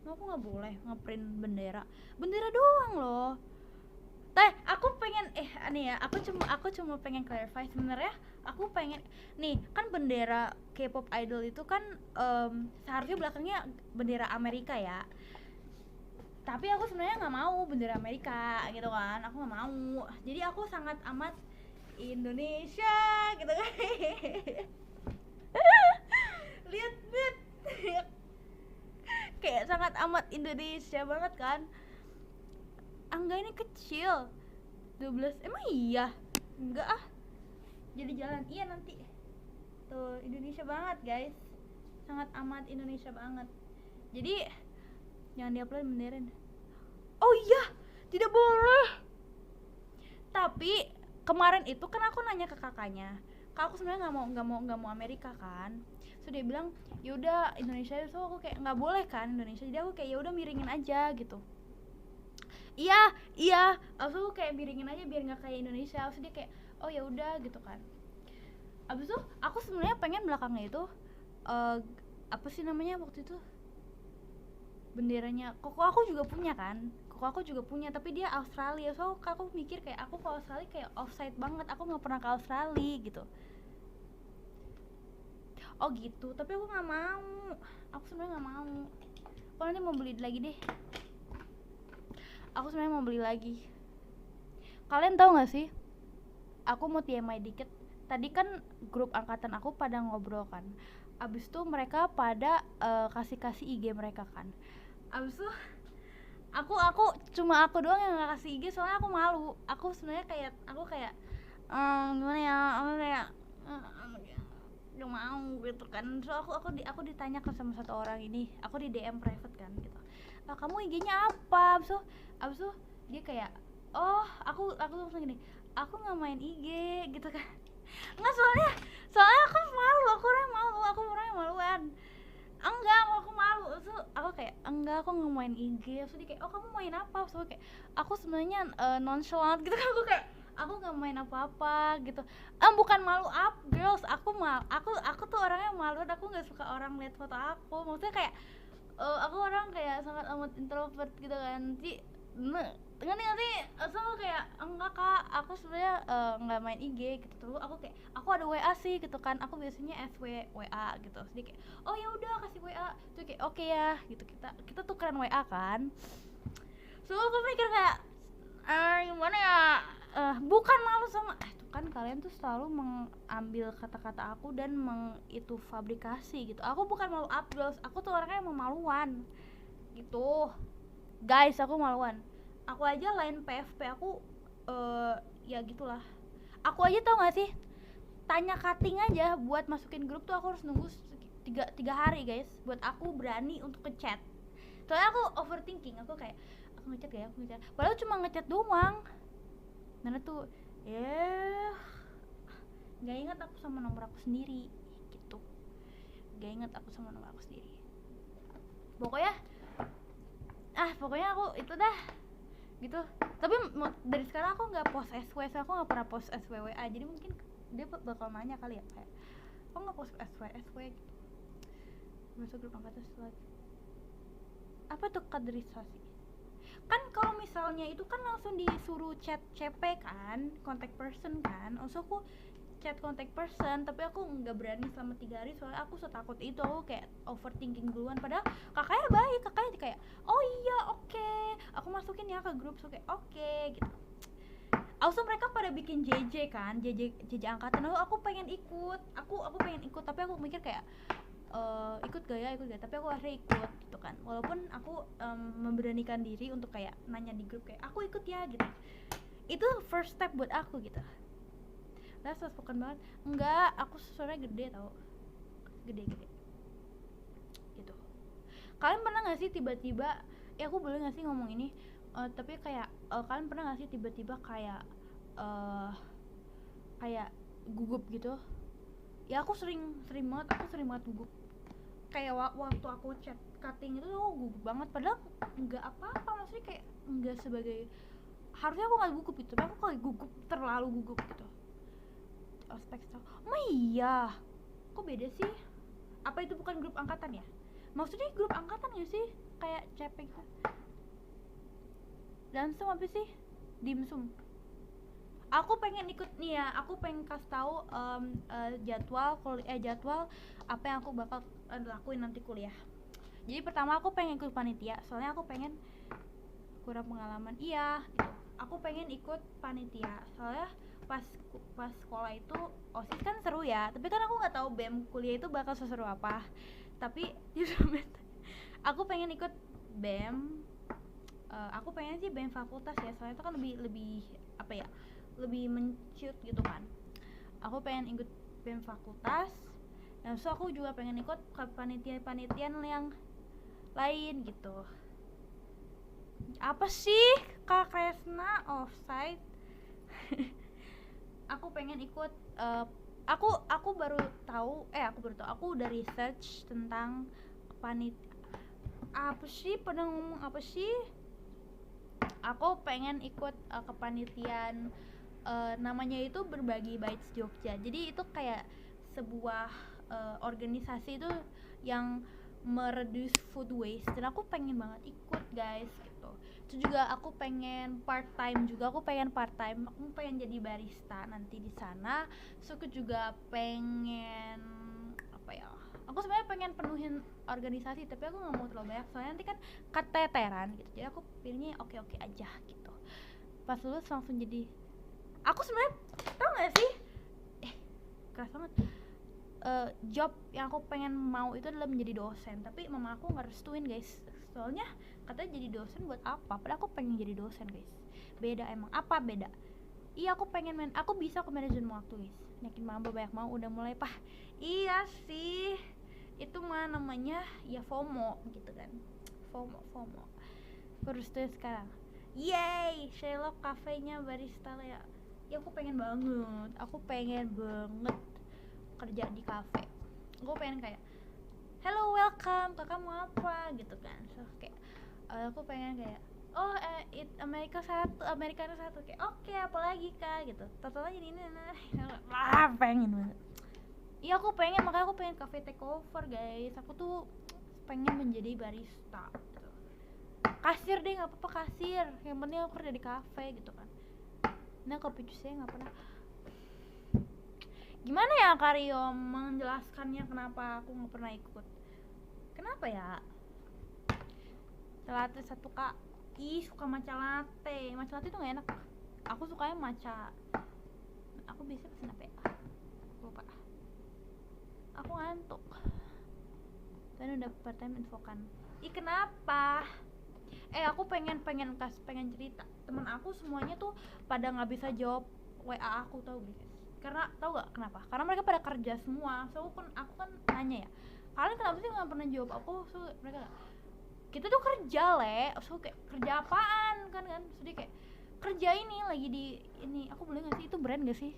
Aku nggak boleh ngeprint bendera doang loh. Aku pengen nih ya, aku cuma pengen clarify. Sebenarnya aku pengen nih, kan bendera K-pop idol itu kan seharusnya belakangnya bendera Amerika ya. Tapi aku sebenarnya nggak mau bendera Amerika gitu kan, aku nggak mau. Jadi aku sangat amat Indonesia gitu kan. lihat kayak sangat amat Indonesia banget kan. Angga ini kecil 12, emang iya? Enggak ah, jadi jalan iya nanti tuh. Indonesia banget guys, sangat amat Indonesia banget. Jadi jangan diupload beneran. Oh iya, tidak boleh. Tapi kemarin itu kan aku nanya ke kakaknya, kak aku sebenarnya nggak mau Amerika kan. So dia bilang yaudah Indonesia. So aku kayak nggak boleh kan Indonesia, jadi aku kayak yaudah miringin aja gitu. Iya, aku kayak miringin aja biar nggak kayak Indonesia. Terus dia kayak oh ya udah gitu kan. Abis itu aku sebenarnya pengen belakangnya itu apa sih namanya waktu itu, benderanya koko aku juga punya kan. Tapi dia Australia. So aku mikir kayak aku ke Australia kayak offside banget, aku nggak pernah ke Australia gitu. Oh gitu, tapi aku nggak mau. Aku sebenarnya nggak mau. Aku nanti mau beli lagi deh. Aku sebenarnya mau beli lagi. Kalian tahu nggak sih? Aku mau TMI dikit. Tadi kan grup angkatan aku pada ngobrol kan. Abis itu mereka pada kasih IG mereka kan. Abis itu aku cuma aku doang yang nggak kasih IG soalnya aku malu. Aku sebenarnya kayak gimana ya? Aku kayak gak mau gitu kan. So aku ditanya sama satu orang ini. Aku di DM private kan gitu. Kamu IG-nya apa? Abis itu dia kayak aku langsung gini, aku nggak main IG gitu kan. Nggak, soalnya aku malu. Aku orangnya maluan. Enggak, aku malu. So aku kayak enggak, aku nggak main IG. So dia kayak kamu main apa? So kayak aku sebenarnya nonchalant gitu kan. Aku nggak main apa-apa gitu. Bukan malu up girls, aku tuh orangnya malu. Aku nggak suka orang lihat foto aku. Maksudnya kayak aku orang kayak sangat amat introvert gitu kan. Nanti so kayak enggak kak, aku sebenarnya nggak main IG gitu. Terus aku kayak aku ada WA sih gitu kan. Aku biasanya WA gitu. Jadi kayak ya udah kasih WA. Terus kayak oke ya gitu, kita tukeran WA kan. So aku mikir kayak gimana ya, bukan malu sama tuh kan, kalian tuh selalu mengambil kata-kata aku dan itu fabrikasi gitu. Aku bukan malu up girls, aku tuh orangnya emang maluan gitu. Guys, aku maluan. Aku aja line PFP aku ya gitulah. Aku aja tau gak sih, tanya cutting aja buat masukin grup tuh aku harus nunggu tiga hari guys, buat aku berani untuk ngechat. Soalnya aku overthinking, aku kayak aku ngechat gak ya, aku ngechat. Padahal cuma ngechat doang. Karena tuh nggak ingat aku sama nomor aku sendiri gitu. Nggak ingat aku sama nomor aku sendiri. Pokoknya aku itu dah gitu. Tapi dari sekarang aku nggak post SW, aku nggak pernah post SWWA, jadi mungkin dia bakal nanya kali ya kayak kok nggak post SW gitu. Masuk grup angkatan lagi apa tuh kaderisasi kan, kalau misalnya itu kan langsung disuruh chat CP kan, contact person kan. Also aku chat contact person, tapi aku nggak berani selama 3 hari soalnya aku setakut itu. Aku kayak overthinking duluan, padahal kakaknya baik, kakaknya kayak oh iya oke, aku masukin ya ke grup. So kayak oke gitu. Also mereka pada bikin JJ kan, JJ angkatan. Aku pengen ikut, aku pengen ikut, tapi aku mikir kayak ikut gak, tapi aku akhirnya ikut gitu kan. Walaupun aku memberanikan diri untuk kayak nanya di grup kayak aku ikut ya gitu. Itu first step buat aku gitu. Lah sosokan banget. Enggak, aku suaranya gede tau. Gede gitu. Kalian pernah gak sih tiba-tiba, aku boleh gak sih ngomong ini, tapi kayak kalian pernah gak sih tiba-tiba kayak kayak gugup gitu? Ya aku sering banget gugup. Kayak waktu aku chat cutting itu aku gugup banget, padahal nggak apa-apa, maksudnya kayak nggak sebagai, harusnya aku nggak gugup gitu, tapi aku kayak gugup, terlalu gugup gitu. Ospek tau, iya, kok beda sih? Apa itu bukan grup angkatan ya? Maksudnya grup angkatan ya sih, kayak cepek gitu. Dansum apa sih? Dimsum. Aku pengen ikut nih ya, aku pengen kasih tahu jadwal apa yang aku bakal lakuin nanti kuliah. Jadi pertama aku pengen ikut panitia, soalnya aku pengen kurang pengalaman. Iya gitu, aku pengen ikut panitia soalnya pas sekolah itu OSIS kan seru ya, tapi kan aku nggak tahu BEM kuliah itu bakal seseru apa. Tapi aku pengen ikut BEM. Aku pengen sih BEM fakultas ya, soalnya itu kan lebih apa ya, lebih mencut gitu kan. Aku pengen ikut BEM fakultas. Nah, so aku juga pengen ikut ke panitian yang lain gitu. Apa sih Kak Kresna offside? Aku pengen ikut aku baru tahu aku udah research tentang apa sih, pada ngomong apa sih? Aku pengen ikut kepanitiaan namanya itu Berbagi Bites Jogja. Jadi itu kayak sebuah organisasi itu yang mereduce food waste, dan aku pengen banget ikut guys gitu. Itu juga aku pengen part time aku pengen jadi barista nanti di sana. So aku juga pengen apa ya, aku sebenarnya pengen penuhin organisasi, tapi aku nggak mau terlalu banyak soalnya nanti kan keteteran gitu. Jadi aku pilihnya oke aja gitu. Pas lulus langsung jadi, aku sebenarnya tau gak sih, keras banget, job yang aku pengen mau itu adalah menjadi dosen, tapi mama aku nggak restuin guys. Soalnya katanya jadi dosen buat apa, padahal aku pengen jadi dosen guys. Beda emang, apa beda? Iya aku pengen aku bisa ke manajemen waktu guys. Yakin mama banyak mau udah mulai iya sih, itu mah namanya ya FOMO gitu kan. FOMO terus tuh sekarang, yay Sherlock cafe-nya barista ya. Ya aku pengen banget kerja di cafe. Aku pengen kayak hello welcome, kakak mau apa gitu kan. So kayak aku pengen kayak Americano satu kayak oke, apa lagi kak gitu. Totalnya jadi ini pengen banget. Iya aku pengen, makanya aku pengen cafe takeover guys. Aku tuh pengen menjadi barista gitu. Kasir deh, nggak apa-apa kasir, yang penting aku kerja di cafe gitu kan. Nah kopi jusnya nggak pernah. Gimana ya Karyo menjelaskannya kenapa aku nggak pernah ikut? Kenapa ya? Latte satu kak, suka matcha latte itu nggak enak. Aku sukanya matcha. Aku biasanya pesen apa ya? Lupa. Aku ngantuk. Dan udah part time infokan. Kenapa? Aku pengen cerita. Teman aku semuanya tuh pada nggak bisa jawab WA aku, tahu guys. Karena tahu gak kenapa? Karena mereka pada kerja semua. So aku kan nanya ya, kalian kenapa sih nggak pernah jawab aku? So mereka gak, kita tuh kerja so kayak kerja apaan kan so dia kayak kerja ini lagi di ini, aku boleh nggak sih itu brand gak sih?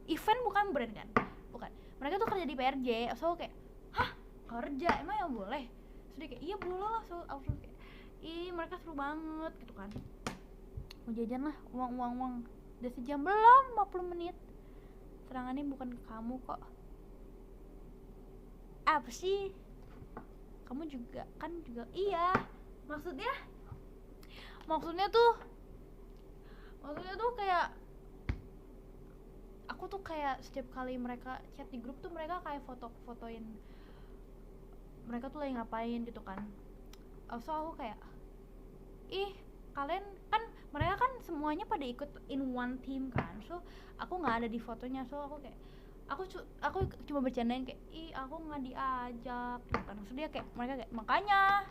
Event bukan brand kan? Bukan. Mereka tuh kerja di PRJ. So kayak hah, kerja emang ya boleh? So dia kayak iya boleh lah. So aku kayak ih mereka seru banget gitu kan. Mau jajan lah, uang udah sejam belum, 50 menit. Serangannya bukan ke kamu kok. Apa sih? Kamu juga kan juga iya. Maksudnya tuh kayak aku tuh kayak setiap kali mereka chat di grup tuh mereka kayak fotoin mereka tuh lagi ngapain gitu kan. So aku kayak ih kalian kan, mereka kan semuanya pada ikut in one team kan. So aku nggak ada di fotonya. So aku kayak aku cuma bercandain kayak ih aku nggak diajak gitu kan. So dia kayak mereka kayak makanya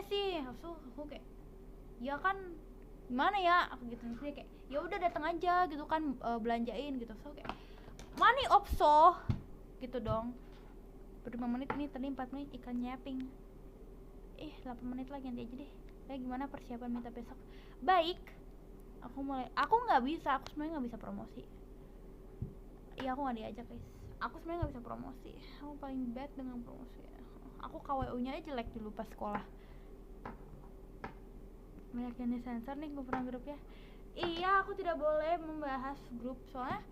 sih. So aku kayak ya kan gimana ya aku gitu. Dia kayak ya udah datang aja gitu kan, belanjain gitu. So kayak money opso gitu dong. 5 menit ini tadi 4 menit ikan nyapping. 8 menit lagi nanti aja deh. Gimana persiapan minta besok? Baik. Aku sebenarnya nggak bisa promosi. Iya aku nggak diajak guys. Aku sebenarnya nggak bisa promosi. Aku paling bad dengan promosi. Aku KWU-nya aja jelek dulu pas sekolah. Banyak yang disensor nih gue pernah grup ya. Iya aku tidak boleh membahas grup soalnya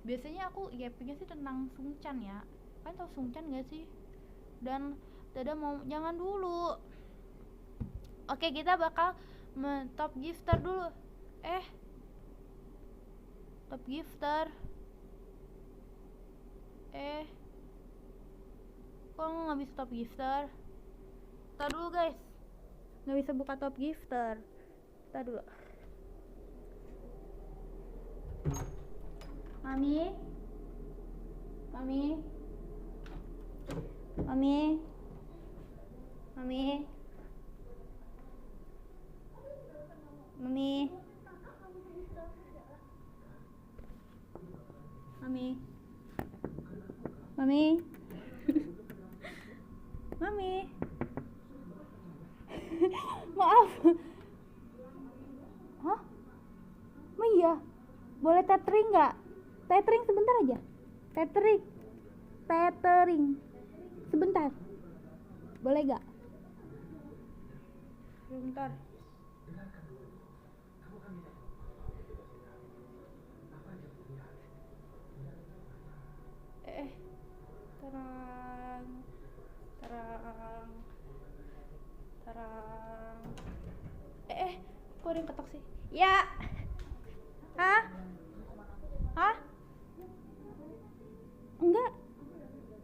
biasanya aku gapingnya sih tentang Sungchan ya. Kan tau Sungchan gak sih? Dan Dada mau jangan dulu. Oke kita bakal top gifter dulu. Top gifter. Kok nggak bisa top gifter? Tar dulu guys, nggak bisa buka top gifter. Tar dulu. Mami. Maaf. Hah? Iya. Boleh tethering nggak? Tethering sebentar aja. Tethering. Sebentar. Boleh nggak? Sebentar. Terang. Kok ada yang ketok sih? Ya. Hah?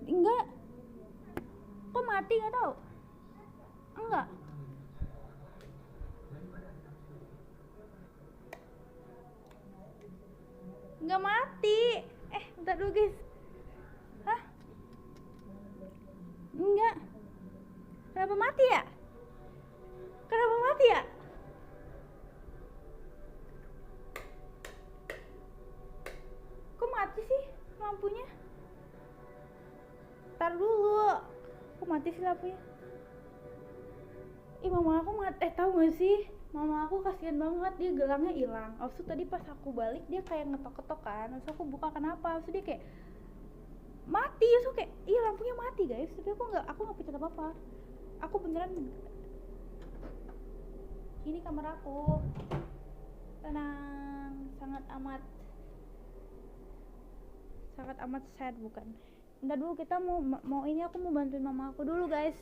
Enggak. Kok mati nggak tahu? Enggak. Enggak mati. Bentar dulu guys. Hah? Enggak. Kenapa mati ya? Kok mati sih lampunya? Tar dulu. Kok mati sih lampunya? Mama aku tahu gak sih? Mama aku kasihan banget, dia gelangnya hilang. Abis tadi pas aku balik dia kayak ngetok-ketok kan. Terus aku buka kenapa? Terus dia kayak mati. Terus kayak iya lampunya mati guys. Tapi aku nggak pencet apa-apa. Aku beneran. Ini kamar aku. Tenang, sangat amat sad bukan? Bentar dulu kita mau ini aku mau bantuin mama aku dulu guys.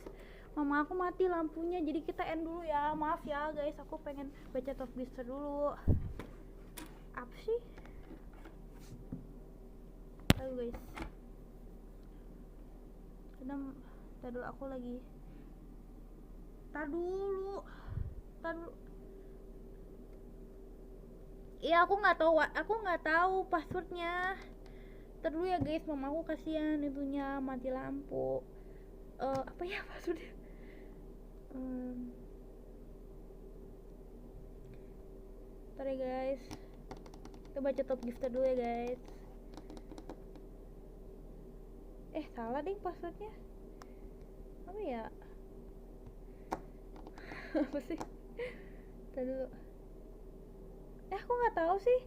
Mama aku mati lampunya jadi kita end dulu ya. Maaf ya guys, aku pengen baca top gifter dulu. Apa sih? Aduh guys. Tar dulu aku lagi. Tar dulu. Iya aku nggak tahu passwordnya. Tar dulu ya guys, mama aku kasihan itunya mati lampu. Apa ya passwordnya? Ntar ya guys, kita baca top gifter dulu ya guys. Salah deh passwordnya. Apa ya? Apa sih? Ntar dulu. Aku nggak tahu sih.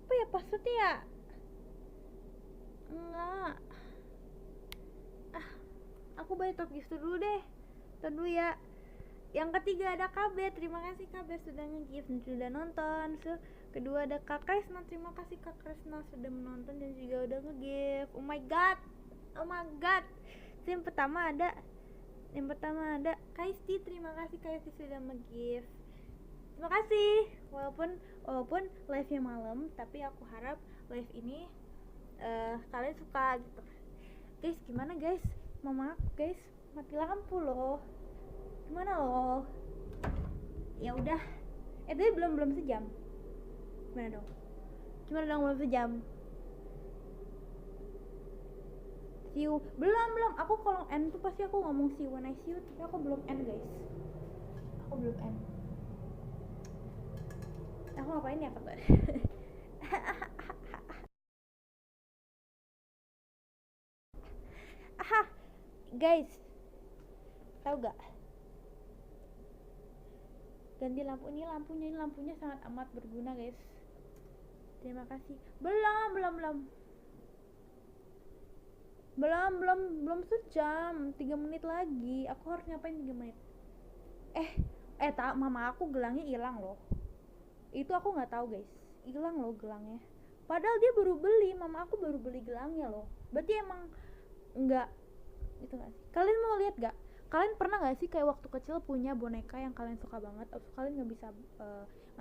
Apa ya passwordnya ya? Enggak. Aku baca top gifter dulu deh. Ntar dulu ya. Yang ketiga ada KB, terima kasih KB sudah nge-gift dan sudah nonton. Kedua ada Kak Kresna, terima kasih Kak Kresna sudah menonton dan juga udah nge-gift. Oh my god. Yang pertama ada Kaisti, terima kasih Kaisti sudah nge-gift. Terima kasih. Walaupun live-nya malam, tapi aku harap live ini kalian suka gitu. Guys, gimana guys? Mama guys, mati lampu loh. Gimana loh? Ya udah. Tapi belum sejam. Gimana dong belum sejam? See you. Belum. Aku kalau end tuh pasti aku ngomong see you when I see you, tapi aku belum end guys. Aku belum end. Aku ngapain ya kata? Guys, tahu gak? Ganti lampu, ini lampunya sangat amat berguna guys. Terima kasih. Belum sejam, 3 menit lagi. Aku harus ngapain 3 menit? Mama aku gelangnya hilang loh. Itu aku nggak tahu guys, hilang loh gelangnya. Padahal dia baru beli, mama aku baru beli gelangnya loh. Berarti emang nggak itu nggak sih? Kalian mau lihat gak? Kalian pernah gak sih kayak waktu kecil punya boneka yang kalian suka banget, atau kalian nggak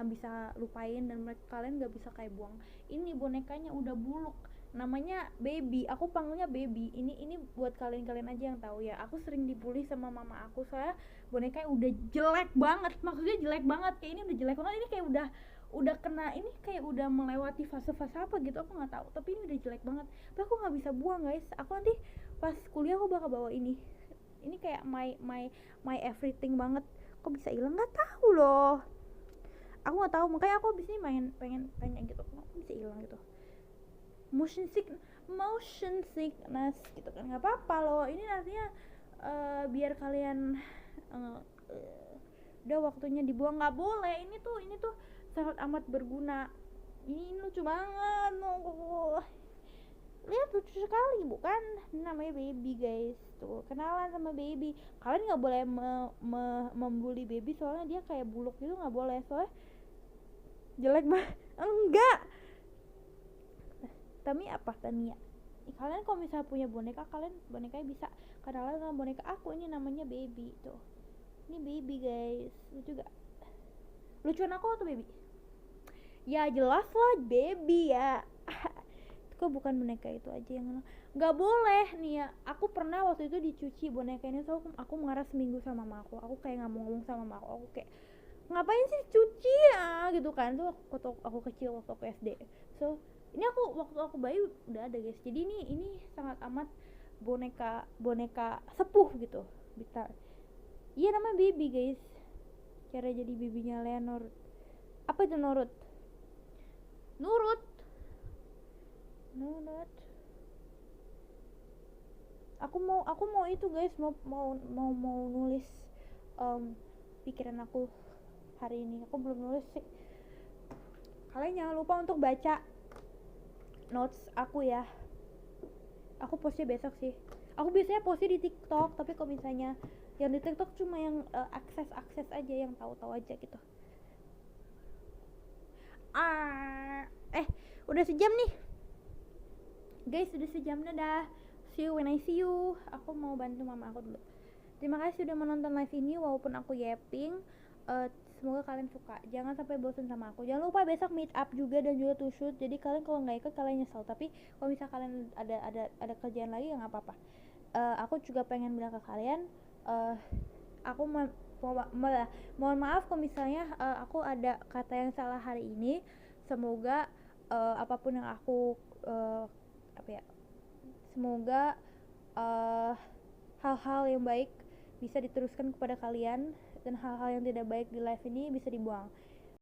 bisa lupain dan kalian nggak bisa kayak buang? Ini bonekanya udah buluk, namanya Baby. Aku panggilnya Baby. Ini buat kalian aja yang tahu ya. Aku sering dibully sama mama aku soalnya bonekanya udah jelek banget. Maksudnya jelek banget, kayak ini udah jelek banget. Ini kayak udah kena, ini kayak udah melewati fase-fase apa gitu, aku nggak tahu. Tapi ini udah jelek banget. Tapi aku nggak bisa buang guys. Aku nanti pas kuliah aku bakal bawa ini kayak my everything banget. Kok bisa hilang nggak tahu loh, aku nggak tahu. Makanya aku abis ini pengen tanya gitu, kok bisa hilang gitu. Motion sickness gitu kan, nggak apa-apa loh. Ini nantinya biar kalian udah waktunya dibuang. Nggak boleh, ini tuh sangat amat berguna. Ini lucu banget loh. Lihat, lucu sekali bukan? Ini namanya Baby guys. Tuh, kenalan sama Baby. Kalian nggak boleh membuli Baby soalnya dia kayak buluk gitu, nggak boleh soalnya jelek banget. Enggak. Tamiya. Kalian kalau misalnya punya boneka, kalian bonekanya bisa kenalan sama boneka aku. Ini namanya Baby tuh. Ini Baby guys. Lucu gak? Lucuan aku atau Baby? Ya jelas lah Baby ya. Kok bukan boneka itu aja yang nggak boleh nih ya. Aku pernah waktu itu dicuci boneka ini, so aku marah seminggu sama mama aku. Aku kayak nggak mau ngomong sama mama aku, kayak ngapain sih cuci ya gitu kan. Tuh waktu aku kecil, waktu aku SD. So ini waktu aku bayi udah ada guys. Jadi ini sangat amat boneka sepuh gitu. Iya, namanya Baby guys. Cara jadi bibinya Leonard. Apa itu Nurut? Aku mau itu guys, mau nulis pikiran aku hari ini. Aku belum nulis sih. Kalian jangan lupa untuk baca notes aku ya. Aku postnya besok sih. Aku biasanya postnya di TikTok, tapi kalau misalnya yang di TikTok cuma yang akses aja, yang tahu aja gitu. Udah sejam nih guys, udah sejam. Dadah, see you when I see you. Aku mau bantu mama aku dulu. Terima kasih udah menonton live ini walaupun aku yapping. Semoga kalian suka. Jangan sampai bosan sama aku. Jangan lupa besok meet up juga dan juga to shoot. Jadi kalian kalau nggak ikut kalian nyesel. Tapi kalau misalnya kalian ada kerjaan lagi ya nggak apa-apa. Aku juga pengen bilang ke kalian, aku mohon maaf kalau misalnya aku ada kata yang salah hari ini. Semoga apapun yang aku semoga hal-hal yang baik bisa diteruskan kepada kalian, dan hal-hal yang tidak baik di live ini bisa dibuang.